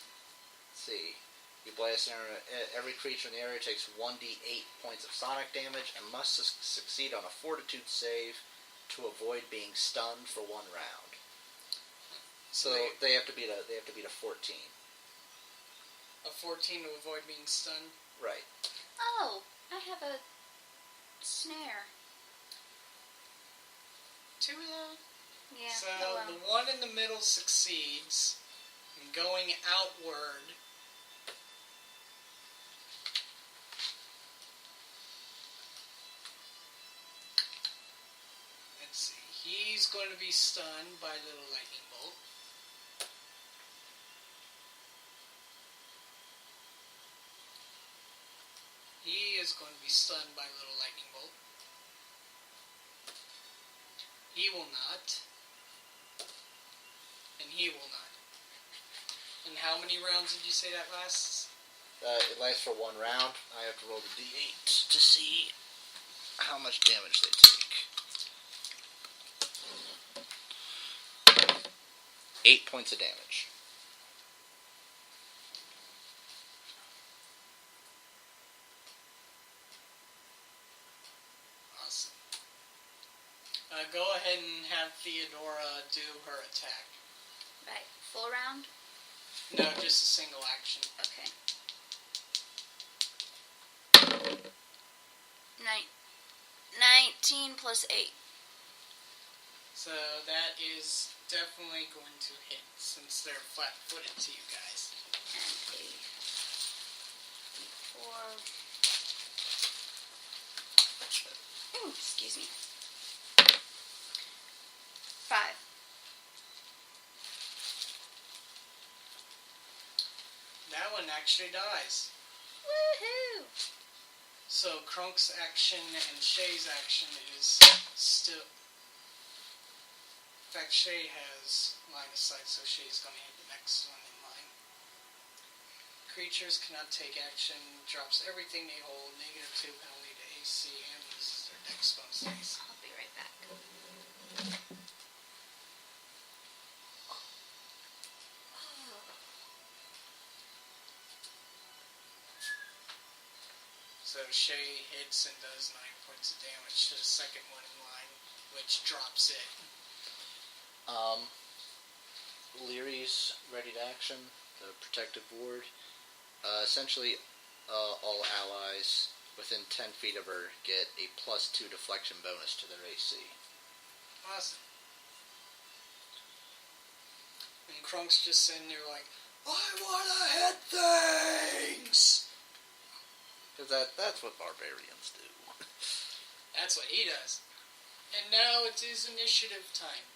Speaker 3: see. You blast an arrow. Every creature in the area takes 1d8 points of sonic damage and must succeed on a fortitude save to avoid being stunned for 1 round. So they have to beat a 14.
Speaker 1: A 14 to avoid being stunned?
Speaker 3: Right.
Speaker 2: Oh, I have a snare.
Speaker 1: 2 of them?
Speaker 2: Yeah.
Speaker 1: So
Speaker 2: oh well.
Speaker 1: the one in the middle succeeds, and going outward. Let's see. He's going to be stunned by Little Lightning Bolt. He is going to be stunned by Little Lightning Bolt. He will not. And he will not. And how many rounds did you say that lasts?
Speaker 3: It lasts for 1 round. I have to roll the d8 to see how much damage they take. 8 points of damage.
Speaker 1: Go ahead and have Theodora do her attack.
Speaker 2: Right. Full round?
Speaker 1: No, just a single action.
Speaker 2: Okay. 19 plus 8.
Speaker 1: So that is definitely going to hit, since they're flat-footed to you guys.
Speaker 2: And a 4. Ooh, excuse me. 5.
Speaker 1: That one actually dies.
Speaker 2: Woohoo!
Speaker 1: So Krunk's action and Shay's action is still... In fact, Shay has line of sight, so Shay's going to hit the next one in line. Creatures cannot take action, drops everything they hold, -2 penalty to AC, and loses their dex bonus dice.
Speaker 2: I'll be right back.
Speaker 1: So Shay hits and does 9 points of damage to the second one in line, which drops it.
Speaker 3: Leary's ready to action, the protective ward. Essentially, all allies within 10 feet of her get a +2 deflection bonus to their AC.
Speaker 1: Awesome. And Krunk's just sitting there like, I wanna hit things!
Speaker 3: Because that's what barbarians do.
Speaker 1: That's what he does. And now it is initiative time.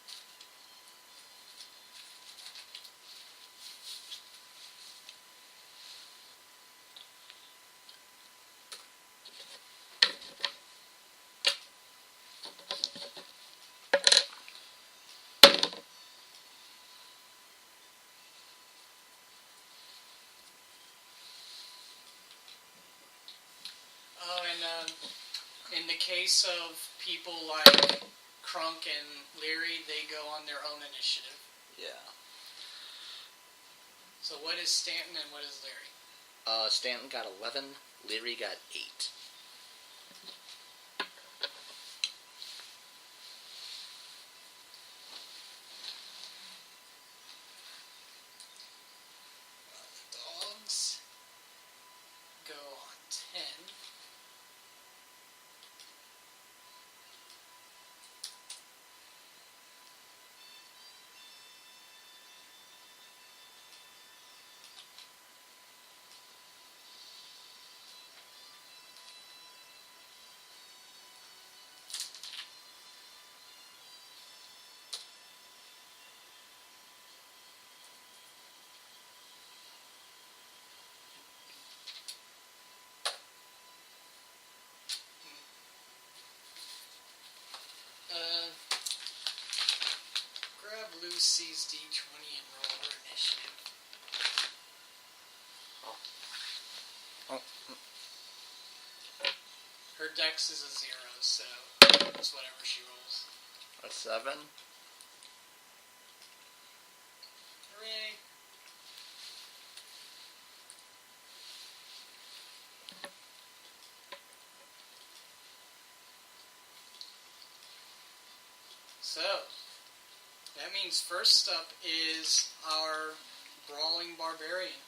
Speaker 1: Oh, and in the case of people like Krunk and Leary, they go on their own initiative.
Speaker 3: Yeah.
Speaker 1: So what is Stanton and what is Leary?
Speaker 3: Stanton got 11, Leary got 8.
Speaker 1: The dogs go on 10. Grab Lucy's D20 and roll her initiative. Her dex is a 0, so it's whatever she rolls.
Speaker 3: A 7.
Speaker 1: Hooray! So, that means first up is our Brawling Barbarian.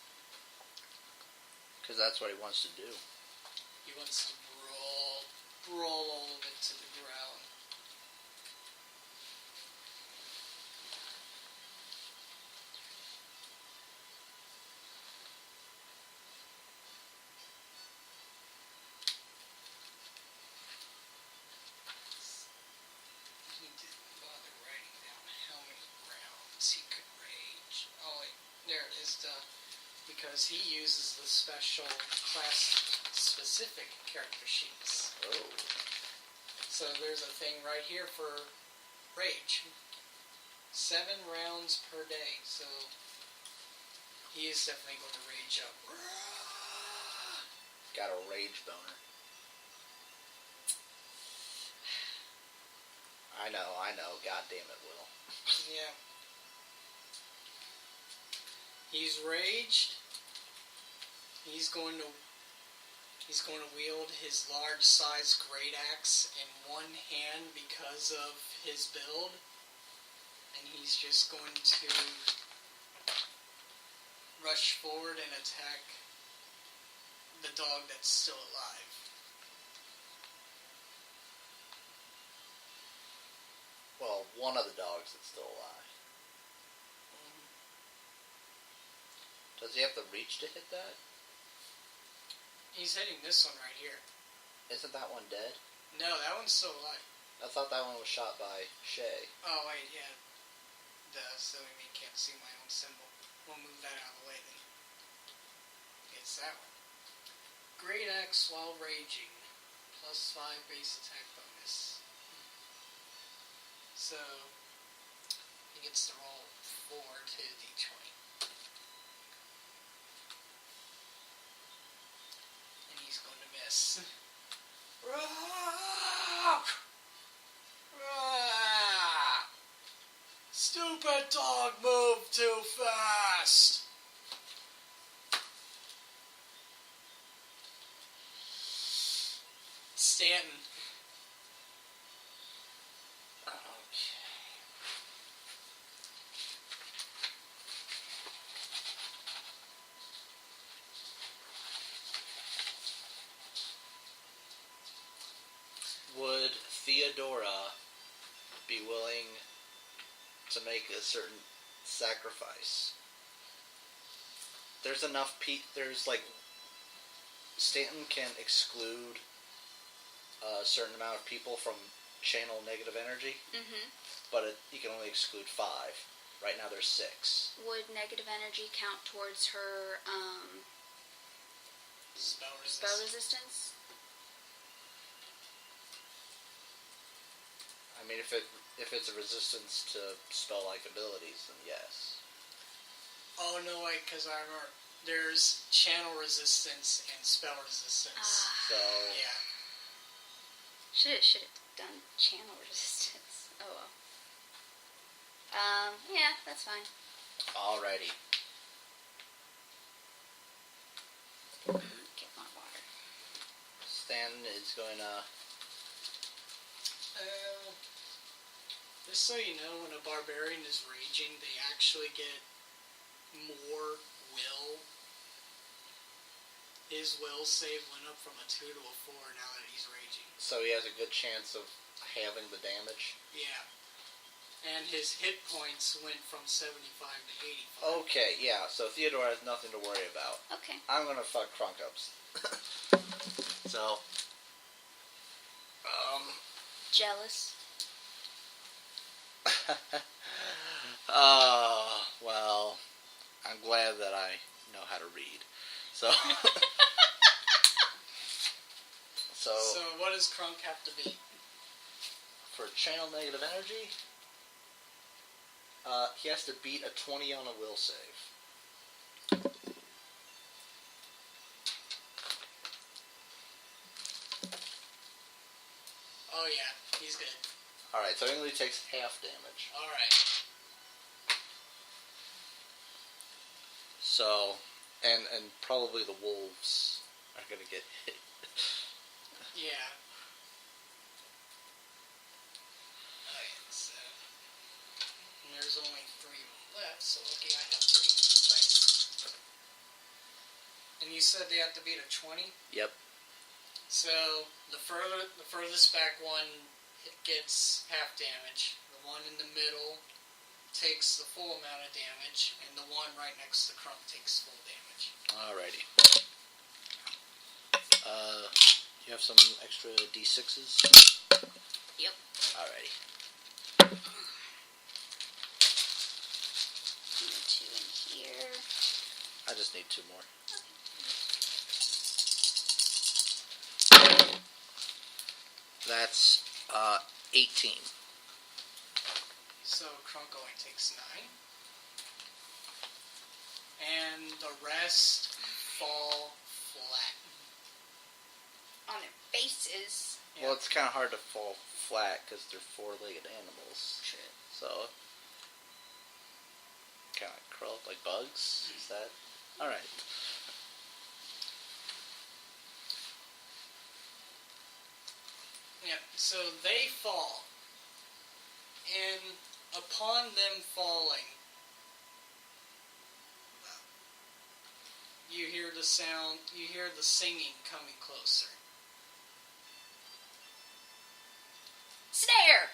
Speaker 3: Because that's what he wants to do.
Speaker 1: He wants to brawl all of it to the ground. He didn't bother writing down how many rounds he could rage. Oh wait, there it is, because he uses the special class-specific character sheets.
Speaker 3: Oh.
Speaker 1: So there's a thing right here for rage. 7 rounds per day, so he is definitely going to rage up.
Speaker 3: Got a rage boner. I know. God damn it, Will.
Speaker 1: Yeah. He's raged. He's going to He's going to wield his large-sized great axe in one hand because of his build, and he's just going to rush forward and attack the dog that's still alive.
Speaker 3: Well, one of the dogs that's still alive. Does he have the reach to hit that?
Speaker 1: He's hitting this one right here.
Speaker 3: Isn't that one dead?
Speaker 1: No, that one's still alive.
Speaker 3: I thought that one was shot by Shay.
Speaker 1: Oh, wait, yeah. The silly me can't see my own symbol. We'll move that out of the way then. It's that one. Great Axe while raging. +5 base attack bonus. So, he gets to roll 4 to d20. And he's going to miss. Stupid dog, move too fast! Stanton.
Speaker 3: Would Theodora be willing to make a certain sacrifice? There's enough there's like Stanton can exclude a certain amount of people from channel negative energy, but he can only exclude 5. Right now there's 6.
Speaker 2: Would negative energy count towards her spell resistance?
Speaker 3: I mean, if it's a resistance to spell-like abilities, then yes.
Speaker 1: Oh, no, wait, because I remember there's channel resistance and spell resistance.
Speaker 3: So
Speaker 1: Yeah.
Speaker 2: Should have done channel resistance. Oh well. Yeah, that's fine.
Speaker 3: alrighty.
Speaker 2: Get my water.
Speaker 3: Stanton is going to...
Speaker 1: Just so you know, when a barbarian is raging, they actually get more will. His will save went up from a 2 to a 4 now that he's raging.
Speaker 3: So he has a good chance of having the damage?
Speaker 1: Yeah. And his hit points went from 75 to 85.
Speaker 3: Okay, yeah, so Theodore has nothing to worry about.
Speaker 2: Okay.
Speaker 3: I'm gonna fuck Crunk ups. So...
Speaker 2: Jealous.
Speaker 3: well, I'm glad that I know how to read. So...
Speaker 1: So what does Crunk have to beat?
Speaker 3: For channel negative energy, he has to beat a 20 on a will save.
Speaker 1: Oh yeah, he's good.
Speaker 3: Alright, so he only takes half damage.
Speaker 1: Alright.
Speaker 3: So, and probably the wolves are gonna get hit.
Speaker 1: Yeah. Alright, so... And there's only 3 left, so lucky I have 3 dice. And you said they have to beat a 20?
Speaker 3: Yep.
Speaker 1: So, the furthest back one gets half damage. The one in the middle takes the full amount of damage, and the one right next to Crump takes full damage.
Speaker 3: Alrighty. You have some extra d6s?
Speaker 2: Yep.
Speaker 3: Alrighty.
Speaker 2: 2 in here.
Speaker 3: I just need 2 more. That's 18.
Speaker 1: So Crunk only takes 9. And the rest fall flat.
Speaker 2: On their faces.
Speaker 3: Well, it's kind of hard to fall flat because they're 4-legged animals.
Speaker 2: True.
Speaker 3: So, kind of curl up like bugs. Is that alright?
Speaker 1: Yeah, so they fall. And upon them falling, you hear the sound, you hear the singing coming closer.
Speaker 2: Snare!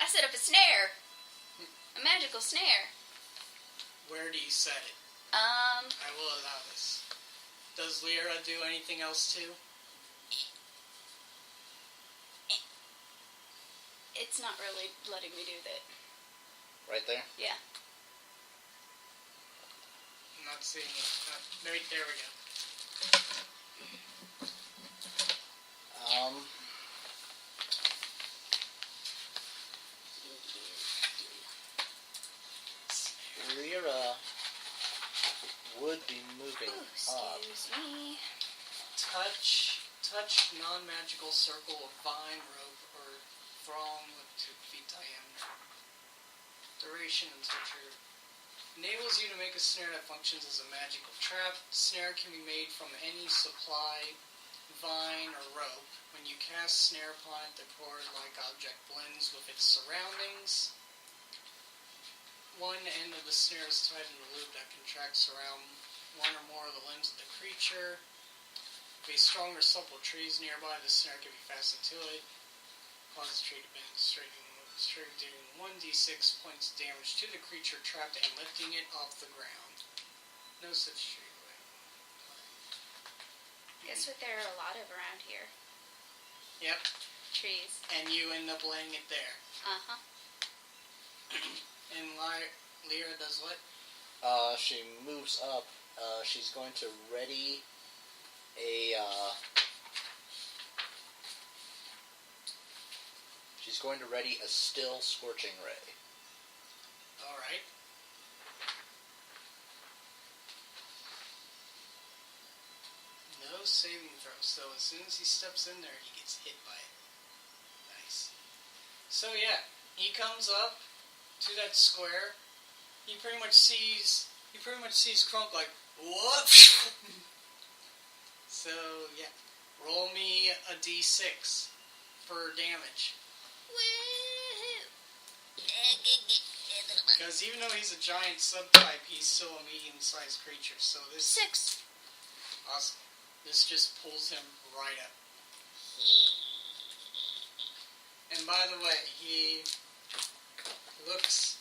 Speaker 2: I set up a snare. A magical snare.
Speaker 1: Where do you set it? I will allow this. Does Lyra do anything else too?
Speaker 2: It's not really letting me do that.
Speaker 3: Right there?
Speaker 2: Yeah.
Speaker 1: I'm not seeing it. Right there we go.
Speaker 3: Lyra would be moving up.
Speaker 2: Excuse me.
Speaker 1: Touch non-magical circle of vine, rope, or thong with 2 feet diameter. Duration until triggered. Enables you to make a snare that functions as a magical trap. Snare can be made from any supply, vine, or rope. When you cast snare upon it, the cord-like object blends with its surroundings. One end of the snare is tied in a loop that contracts around one or more of the limbs of the creature. If a strong or supple tree is nearby, the snare can be fastened to it. Causes the tree to bend, doing 1d6 points of damage to the creature trapped and lifting it off the ground. No such tree.
Speaker 2: Guess what there are a lot of around here?
Speaker 1: Yep.
Speaker 2: Trees.
Speaker 1: And you end up laying it there.
Speaker 2: Uh-huh.
Speaker 1: And Lyra does what?
Speaker 3: She moves up. She's going to ready a, she's going to ready a still scorching ray.
Speaker 1: Alright. No saving throw, so as soon as he steps in there, he gets hit by it. Nice. So yeah, he comes up to that square. He pretty much sees Crunk like, what? So yeah, roll me a d6 for damage.
Speaker 2: Woohoo!
Speaker 1: Because even though he's a giant subtype, he's still a medium-sized creature. So this
Speaker 2: 6.
Speaker 1: awesome. This just pulls him right up. And by the way, he looks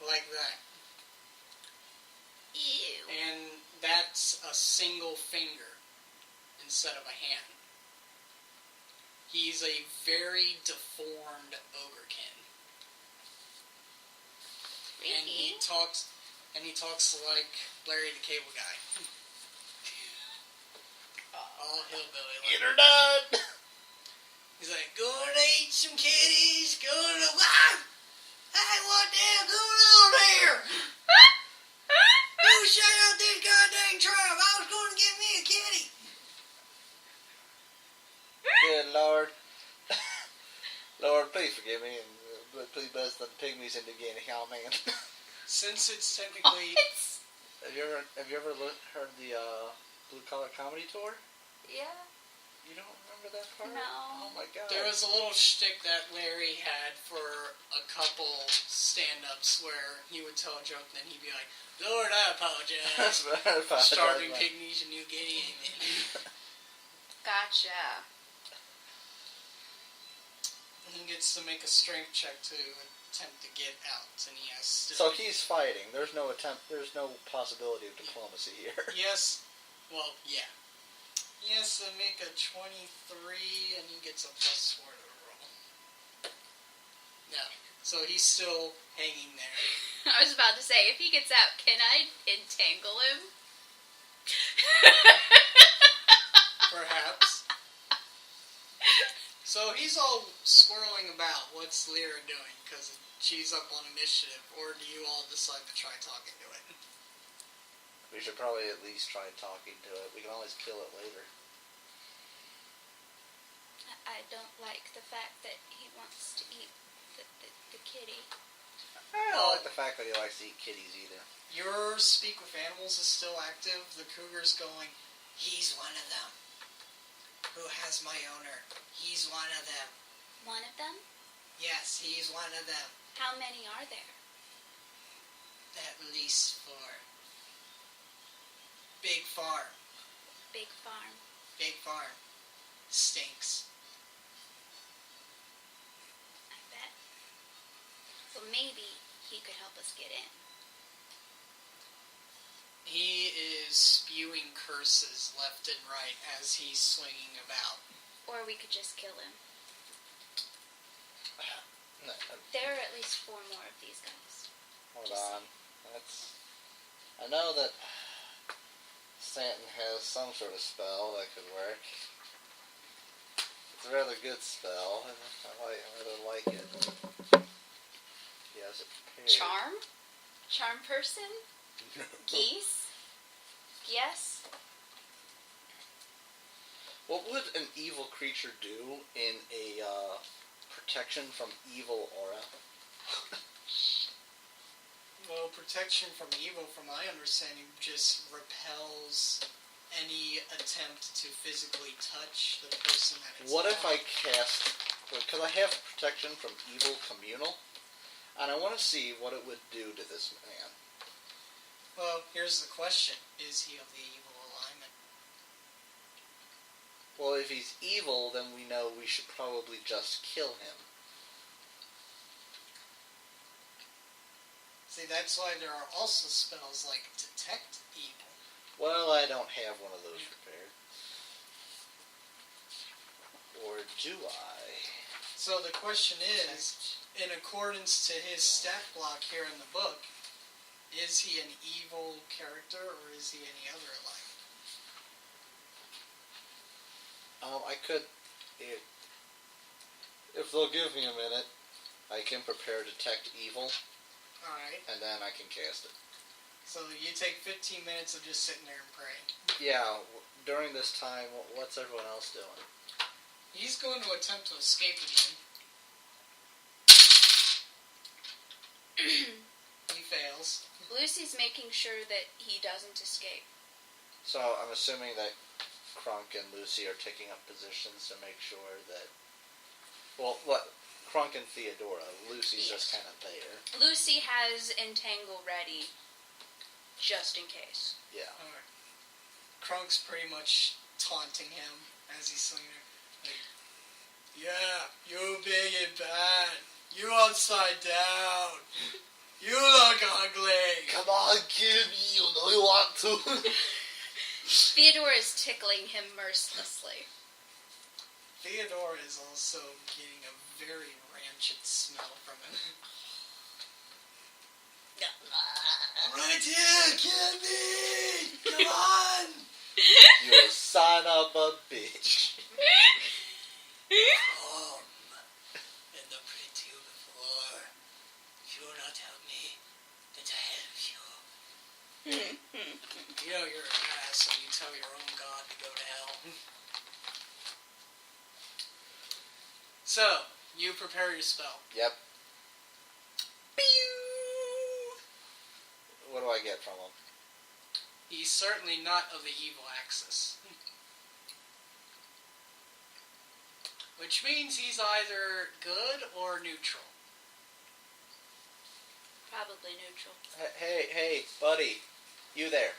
Speaker 1: like that.
Speaker 2: Ew.
Speaker 1: And that's a single finger instead of a hand. He's a very deformed ogrekin. And he talks like Larry the Cable Guy. All hillbilly.
Speaker 3: Get her done!
Speaker 1: He's like, gonna eat some kitties, gonna... Ah! Hey, what the hell going on here? Who shut out this goddamn trap? I was gonna get me a kitty.
Speaker 3: Good Lord. Lord, please forgive me, and please bless the pygmies into getting oh man.
Speaker 1: Since it's technically...
Speaker 3: Have you ever heard the Blue Collar Comedy Tour?
Speaker 2: Yeah.
Speaker 3: You don't remember that part?
Speaker 2: No.
Speaker 3: Oh my God.
Speaker 1: There was a little shtick that Larry had for a couple stand-ups where he would tell a joke and then he'd be like, Lord, I apologize. Starving pygmies in New Guinea.
Speaker 2: Gotcha.
Speaker 1: And he gets to make a strength check to attempt to get out, and he has to...
Speaker 3: So he's fighting. There's no possibility of diplomacy here.
Speaker 1: Yes. Well, yeah. He has to make a 23, and he gets a +4 to the roll. No. So he's still hanging there.
Speaker 2: I was about to say, if he gets out, can I entangle him?
Speaker 1: Perhaps. So he's all swirling about. What's Lyra doing? Because she's up on initiative. Or do you all decide to try talking to it?
Speaker 3: We should probably at least try talking to it. We can always kill it later.
Speaker 2: I don't like the fact that he wants to eat the kitty.
Speaker 3: I don't like the fact that he likes to eat kitties either.
Speaker 1: Your speak with animals is still active. The cougar's going, he's one of them. Who has my owner? He's one of them.
Speaker 2: One of them?
Speaker 1: Yes, he's one of them.
Speaker 2: How many are there?
Speaker 1: At least 4. Big farm.
Speaker 2: Big farm.
Speaker 1: Big farm. Stinks.
Speaker 2: I bet. Well, maybe he could help us get in.
Speaker 1: He is spewing curses left and right as he's swinging about.
Speaker 2: Or we could just kill him.
Speaker 3: No,
Speaker 2: There are at least 4 more of these guys.
Speaker 3: hold
Speaker 2: Just
Speaker 3: on. I know that Stanton has some sort of spell that could work. It's a rather good spell, and I rather like it. He has it prepared.
Speaker 2: Charm? Charm person? Geese? Yes?
Speaker 3: What would an evil creature do in a protection from evil aura?
Speaker 1: Well, protection from evil, from my understanding, just repels any attempt to physically touch the person that it's
Speaker 3: What if
Speaker 1: on.
Speaker 3: I cast... Because I have protection from evil communal, and I want to see what it would do to this man.
Speaker 1: Well, here's the question. Is he of the evil alignment?
Speaker 3: Well, if he's evil, then we know we should probably just kill him.
Speaker 1: See, that's why there are also spells like Detect Evil.
Speaker 3: Well, I don't have one of those prepared. Or do I?
Speaker 1: So the question is, in accordance to his stat block here in the book, is he an evil character or is he any other alignment?
Speaker 3: I could... If they'll give me a minute, I can prepare Detect Evil,
Speaker 1: Alright,
Speaker 3: and then I can cast it.
Speaker 1: so you take 15 minutes of just sitting there and praying.
Speaker 3: Yeah, during this time, what's everyone else doing?
Speaker 1: He's going to attempt to escape again. He fails.
Speaker 2: Lucy's making sure that he doesn't escape.
Speaker 3: So I'm assuming that Krunk and Lucy are taking up positions to make sure that... Well, what? Krunk and Theodora. Lucy's just kind of there.
Speaker 2: Lucy has Entangle ready, just in case.
Speaker 3: Yeah.
Speaker 1: Alright. Krunk's pretty much taunting him as he's swinging there. Like, yeah, you big and bad. You upside down. You look ugly.
Speaker 3: Come on, kid, you know you want to.
Speaker 2: Theodora is tickling him mercilessly.
Speaker 1: Theodora is also getting a very rancid smell from him. I'm right here, kill me! Come on!
Speaker 3: You son of a bitch.
Speaker 1: Come. And I prayed to you before. If you will not help me, then to help you. You know you're an ass when you tell your own god to go to hell. So, you prepare your spell.
Speaker 3: Yep. What do I get from him?
Speaker 1: He's certainly not of the evil axis. Which means he's either good or neutral.
Speaker 2: Probably neutral.
Speaker 3: Hey, buddy. You there.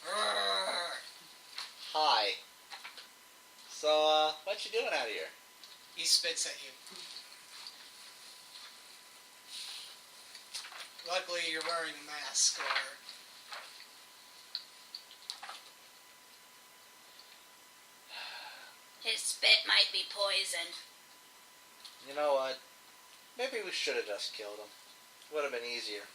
Speaker 1: Roar.
Speaker 3: Hi. So, what you doing out here?
Speaker 1: He spits at you. Luckily, you're wearing a mask, or...
Speaker 2: His spit might be poison.
Speaker 3: You know what? Maybe we should have just killed him. Would have been easier.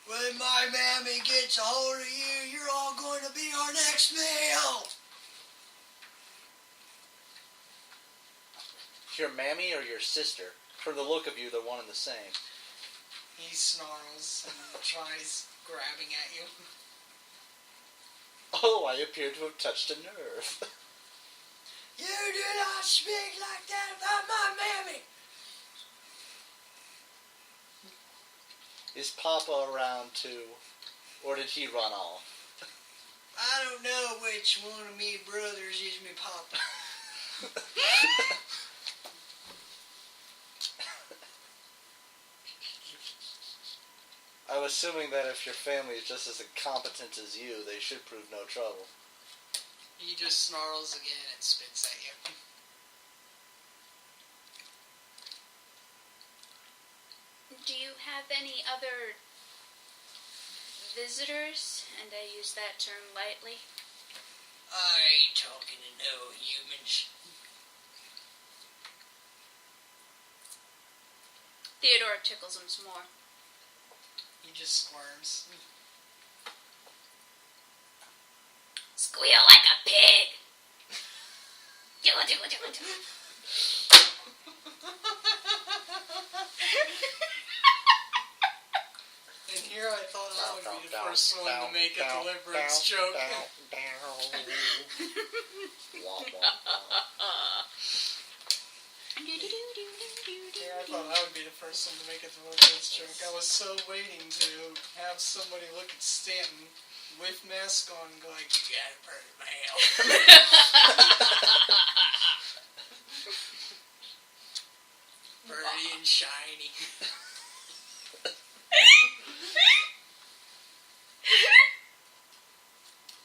Speaker 1: When my mammy gets a hold of you, you're all going to be our next meal!
Speaker 3: Your mammy or your sister? From the look of you, they're one and the same.
Speaker 1: He snarls and tries grabbing at you.
Speaker 3: Oh, I appear to have touched a nerve.
Speaker 1: You do not speak like that about my mammy!
Speaker 3: Is Papa around too? Or did he run off?
Speaker 1: I don't know which one of me brothers is me papa.
Speaker 3: I'm assuming that if your family is just as incompetent as you, they should prove no trouble.
Speaker 1: He just snarls again and spits at you.
Speaker 2: Do you have any other visitors? And I use that term lightly.
Speaker 1: I ain't talking to no humans.
Speaker 2: Theodore tickles him some more.
Speaker 1: He just squirms.
Speaker 2: Squeal like a pig. Jiggle, jiggle, jiggle, jiggle.
Speaker 1: And here I thought I would be the first one to make a deliverance joke. Yeah, I thought I would be the first one to make a deliverance joke. I was so waiting to have somebody look at Stanton with mask on and go like, you gotta burn my hell. Birdie and shiny.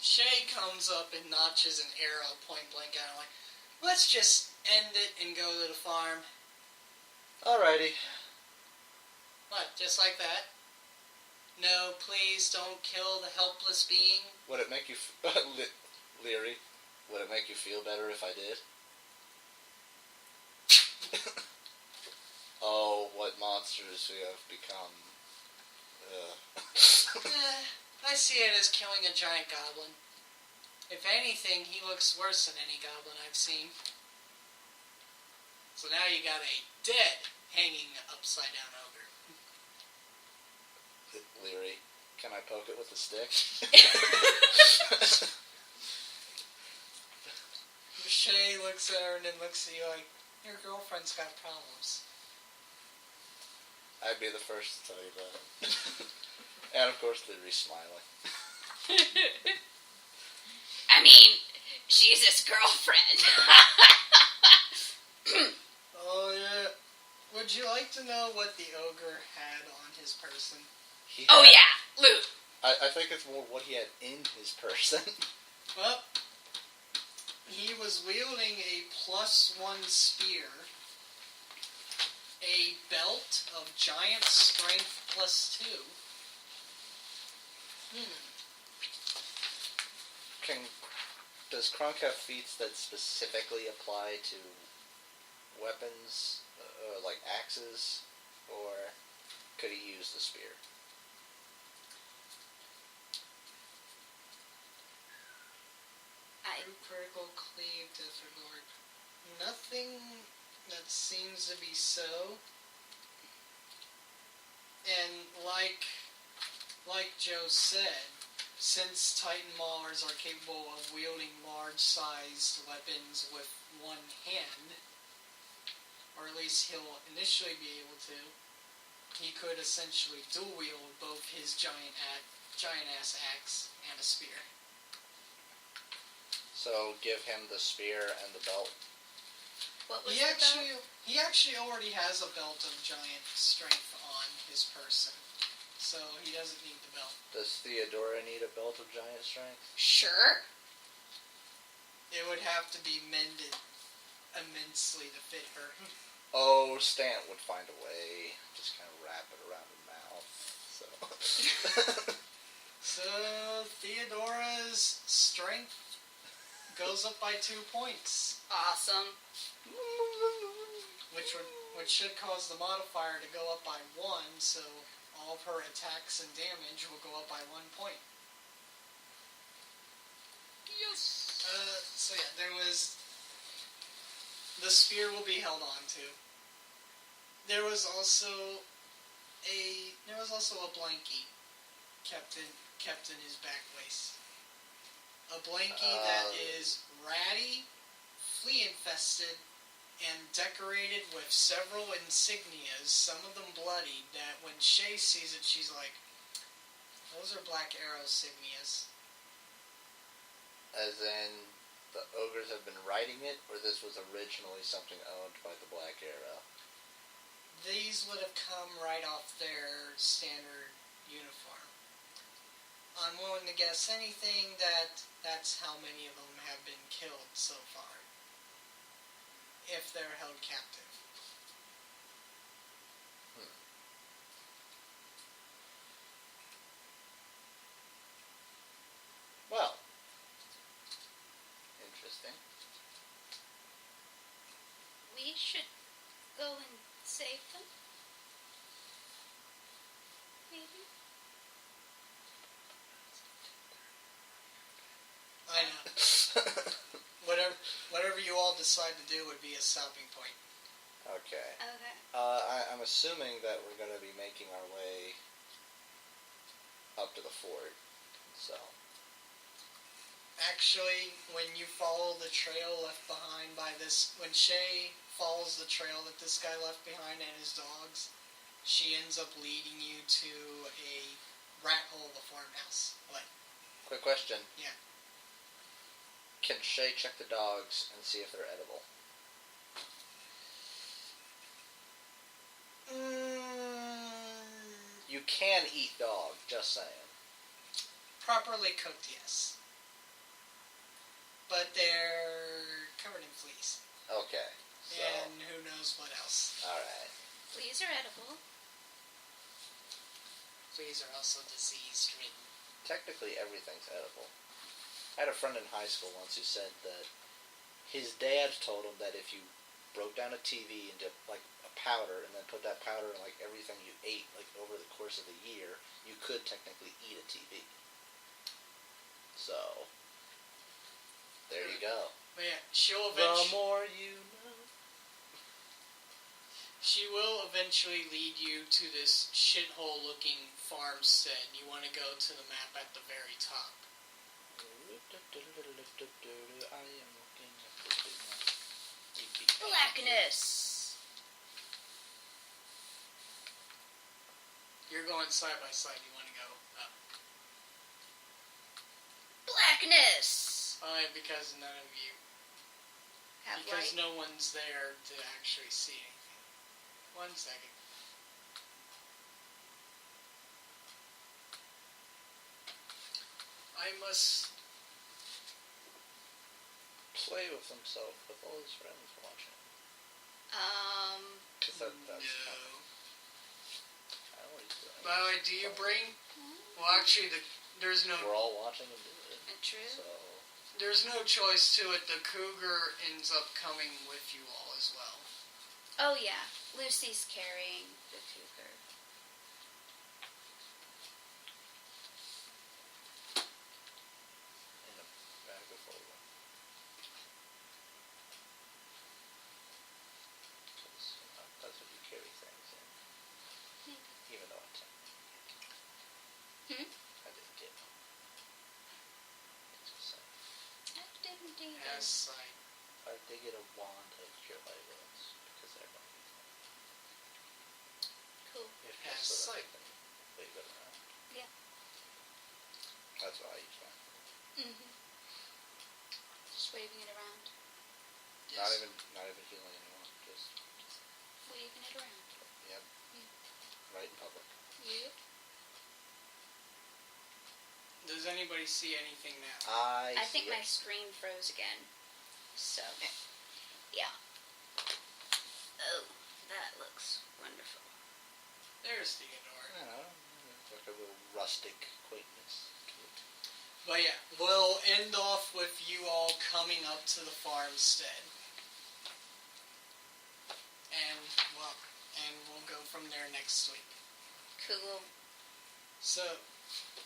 Speaker 1: Shay comes up and notches an arrow point blank at him like, let's just end it and go to the farm.
Speaker 3: Alrighty.
Speaker 1: What, just like that? No, please don't kill the helpless being.
Speaker 3: Would it make you... Leary, would it make you feel better if I did? Oh, what monsters we have become.
Speaker 1: I see it as killing a giant goblin. If anything, he looks worse than any goblin I've seen. So now you got a dead, hanging upside down ogre.
Speaker 3: Leary, can I poke it with a stick?
Speaker 1: Shay looks at her and then looks at you like, your girlfriend's got problems.
Speaker 3: I'd be the first to tell you that. And of course, Leary's smiling.
Speaker 2: I mean, she's his girlfriend.
Speaker 1: Oh yeah. Would you like to know what the ogre had on his person?
Speaker 2: Oh yeah, loot.
Speaker 3: I think it's more what he had in his person.
Speaker 1: Well, he was wielding a +1 spear, a belt of giant strength +2.
Speaker 3: Does Krunk have feats that specifically apply to weapons, like axes, or could he use the spear?
Speaker 1: Critical cleave, disregard. Nothing that seems to be so. And like Joe said, since Titan Maulers are capable of wielding large-sized weapons with one hand, or at least he'll initially be able to, he could essentially dual-wield both his giant-ass axe and a spear.
Speaker 3: So give him the spear and the belt.
Speaker 2: What was
Speaker 1: He actually already has a belt of giant strength on his person, so he doesn't need the belt.
Speaker 3: Does Theodora need a belt of giant strength?
Speaker 2: Sure.
Speaker 1: It would have to be mended immensely to fit her.
Speaker 3: Oh, Stant would find a way. Just kind of wrap it around her mouth. So.
Speaker 1: So Theodora's strength goes up by 2 points.
Speaker 2: Awesome.
Speaker 1: Which should cause the modifier to go up by 1, so all of her attacks and damage will go up by 1 point.
Speaker 2: Yes.
Speaker 1: So yeah, the spear will be held on to. There was also a blankie kept in his back waist. A blankie that is ratty, flea-infested, and decorated with several insignias, some of them bloodied, that when Shay sees it, she's like, those are Black Arrow insignias.
Speaker 3: As in, the ogres have been writing it, or this was originally something owned by the Black Arrow?
Speaker 1: These would have come right off their standard uniform. I'm willing to guess anything that's how many of them have been killed so far. If they're held captive.
Speaker 3: Well, interesting.
Speaker 2: We should go and save them. Maybe.
Speaker 1: I know. Whatever you all decide to do would be a stopping point.
Speaker 3: Okay.
Speaker 2: Okay.
Speaker 3: I'm assuming that we're going to be making our way up to the fort, so...
Speaker 1: Actually, when you follow the trail left behind by this... When Shay follows the trail that this guy left behind and his dogs, she ends up leading you to a rat hole of a farmhouse. What?
Speaker 3: Quick question.
Speaker 1: Yeah.
Speaker 3: Can Shay check the dogs and see if they're edible? You can eat dog, just saying.
Speaker 1: Properly cooked, yes. But they're covered in fleas.
Speaker 3: Okay. So.
Speaker 1: And who knows what else.
Speaker 3: Alright.
Speaker 2: Fleas are edible.
Speaker 1: Fleas are also disease-ridden.
Speaker 3: Technically, everything's edible. I had a friend in high school once who said that his dad told him that if you broke down a TV into, like, a powder and then put that powder in, like, everything you ate, like, over the course of the year, you could technically eat a TV. So, there you go.
Speaker 1: But yeah, she'll
Speaker 3: The
Speaker 1: eventually...
Speaker 3: more you know.
Speaker 1: She will eventually lead you to this shithole-looking farmstead. You want to go to the map at the very top.
Speaker 3: I am looking at the big map.
Speaker 2: Blackness.
Speaker 1: You're going side by side. You want to go up.
Speaker 2: Blackness.
Speaker 1: Because none of you...
Speaker 2: Have
Speaker 1: Because
Speaker 2: light.
Speaker 1: no one's there to actually see anything. 1 second. I must...
Speaker 3: Play with himself with all his friends watching. Cause that's
Speaker 1: no.
Speaker 3: kind of, I don't know what he's doing.
Speaker 1: By the way, do you bring... Well, actually, there's no...
Speaker 3: We're all watching him do it.
Speaker 2: True.
Speaker 3: So...
Speaker 1: There's no choice to it. The cougar ends up coming with you all as well.
Speaker 2: Oh yeah, Lucy's carrying the cougar.
Speaker 3: In a bag of holding. Because, that's what you carry things in. Even though I technically can't. I didn't get them. It's just saying.
Speaker 2: I didn't do
Speaker 1: Has
Speaker 2: this.
Speaker 1: sight.
Speaker 3: I did get a wand of cure light wounds because they're going to use them.
Speaker 2: Cool.
Speaker 3: If
Speaker 1: Has
Speaker 3: just so that
Speaker 1: sight.
Speaker 3: I can wave it around.
Speaker 2: Yeah.
Speaker 3: That's what I use mine.
Speaker 2: Just waving it around.
Speaker 3: Not
Speaker 1: Yes.
Speaker 3: even healing anyone. Just
Speaker 2: Waving it around.
Speaker 3: yep. Right in public.
Speaker 2: Yep.
Speaker 1: Does anybody see anything now?
Speaker 2: I
Speaker 3: see
Speaker 2: think my
Speaker 3: it.
Speaker 2: screen froze again. So, yeah. Oh, that looks wonderful.
Speaker 1: There's Theodore.
Speaker 3: I don't know. It's like a little rustic quaintness to it.
Speaker 1: But yeah, we'll end off with you all coming up to the farmstead. And we'll go from there next week.
Speaker 2: Cool.
Speaker 1: So,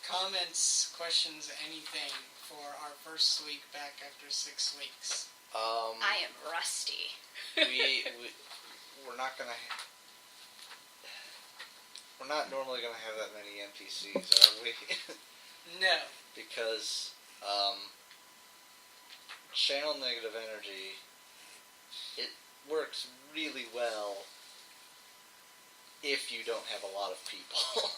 Speaker 1: comments, questions, anything for our first week back after 6 weeks?
Speaker 2: I am rusty.
Speaker 3: We're not gonna. We're not normally gonna have that many NPCs, are we?
Speaker 1: No.
Speaker 3: Because channel negative energy. It works really well if you don't have a lot of people.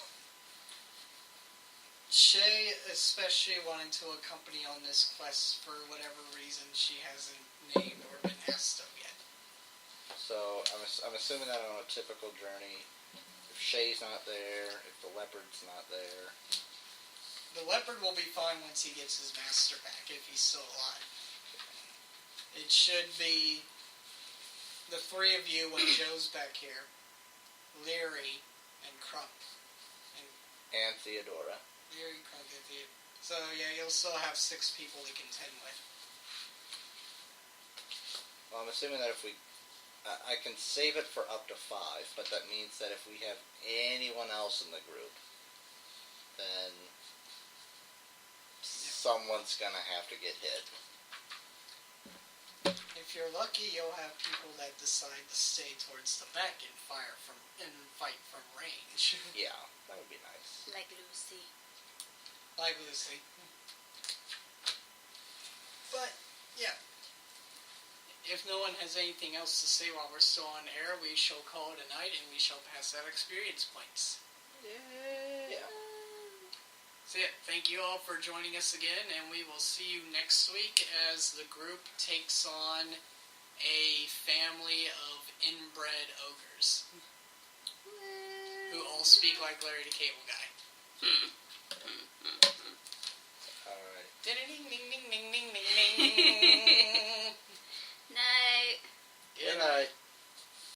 Speaker 1: Shay, especially wanting to accompany on this quest for whatever reason she hasn't named or been asked of yet.
Speaker 3: So I'm assuming that on a typical journey, if Shay's not there, if the leopard's not there,
Speaker 1: The leopard will be fine once he gets his master back, if he's still alive. It should be the three of you when Joe's back here, Leary and Crump.
Speaker 3: and Theodora.
Speaker 1: Leary, Crump, and Theodora. So yeah, you'll still have 6 people to contend with.
Speaker 3: Well, I'm assuming that if we, I can save it for up to 5, but that means that if we have anyone else in the group, then someone's gonna have to get hit.
Speaker 1: If you're lucky, you'll have people that decide to stay towards the back and fight from range.
Speaker 3: Yeah, that would be nice.
Speaker 2: Like Lucy.
Speaker 1: Like Lucy. But, yeah. If no one has anything else to say while we're still on air, we shall call it a night and we shall pass out experience points.
Speaker 3: Yeah.
Speaker 1: So yeah, thank you all for joining us again, and we will see you next week as the group takes on a family of inbred ogres who all speak like Larry the Cable Guy.
Speaker 3: Alright.
Speaker 1: Ding ding ding ding ding ding ding.
Speaker 2: Night.
Speaker 3: Good night.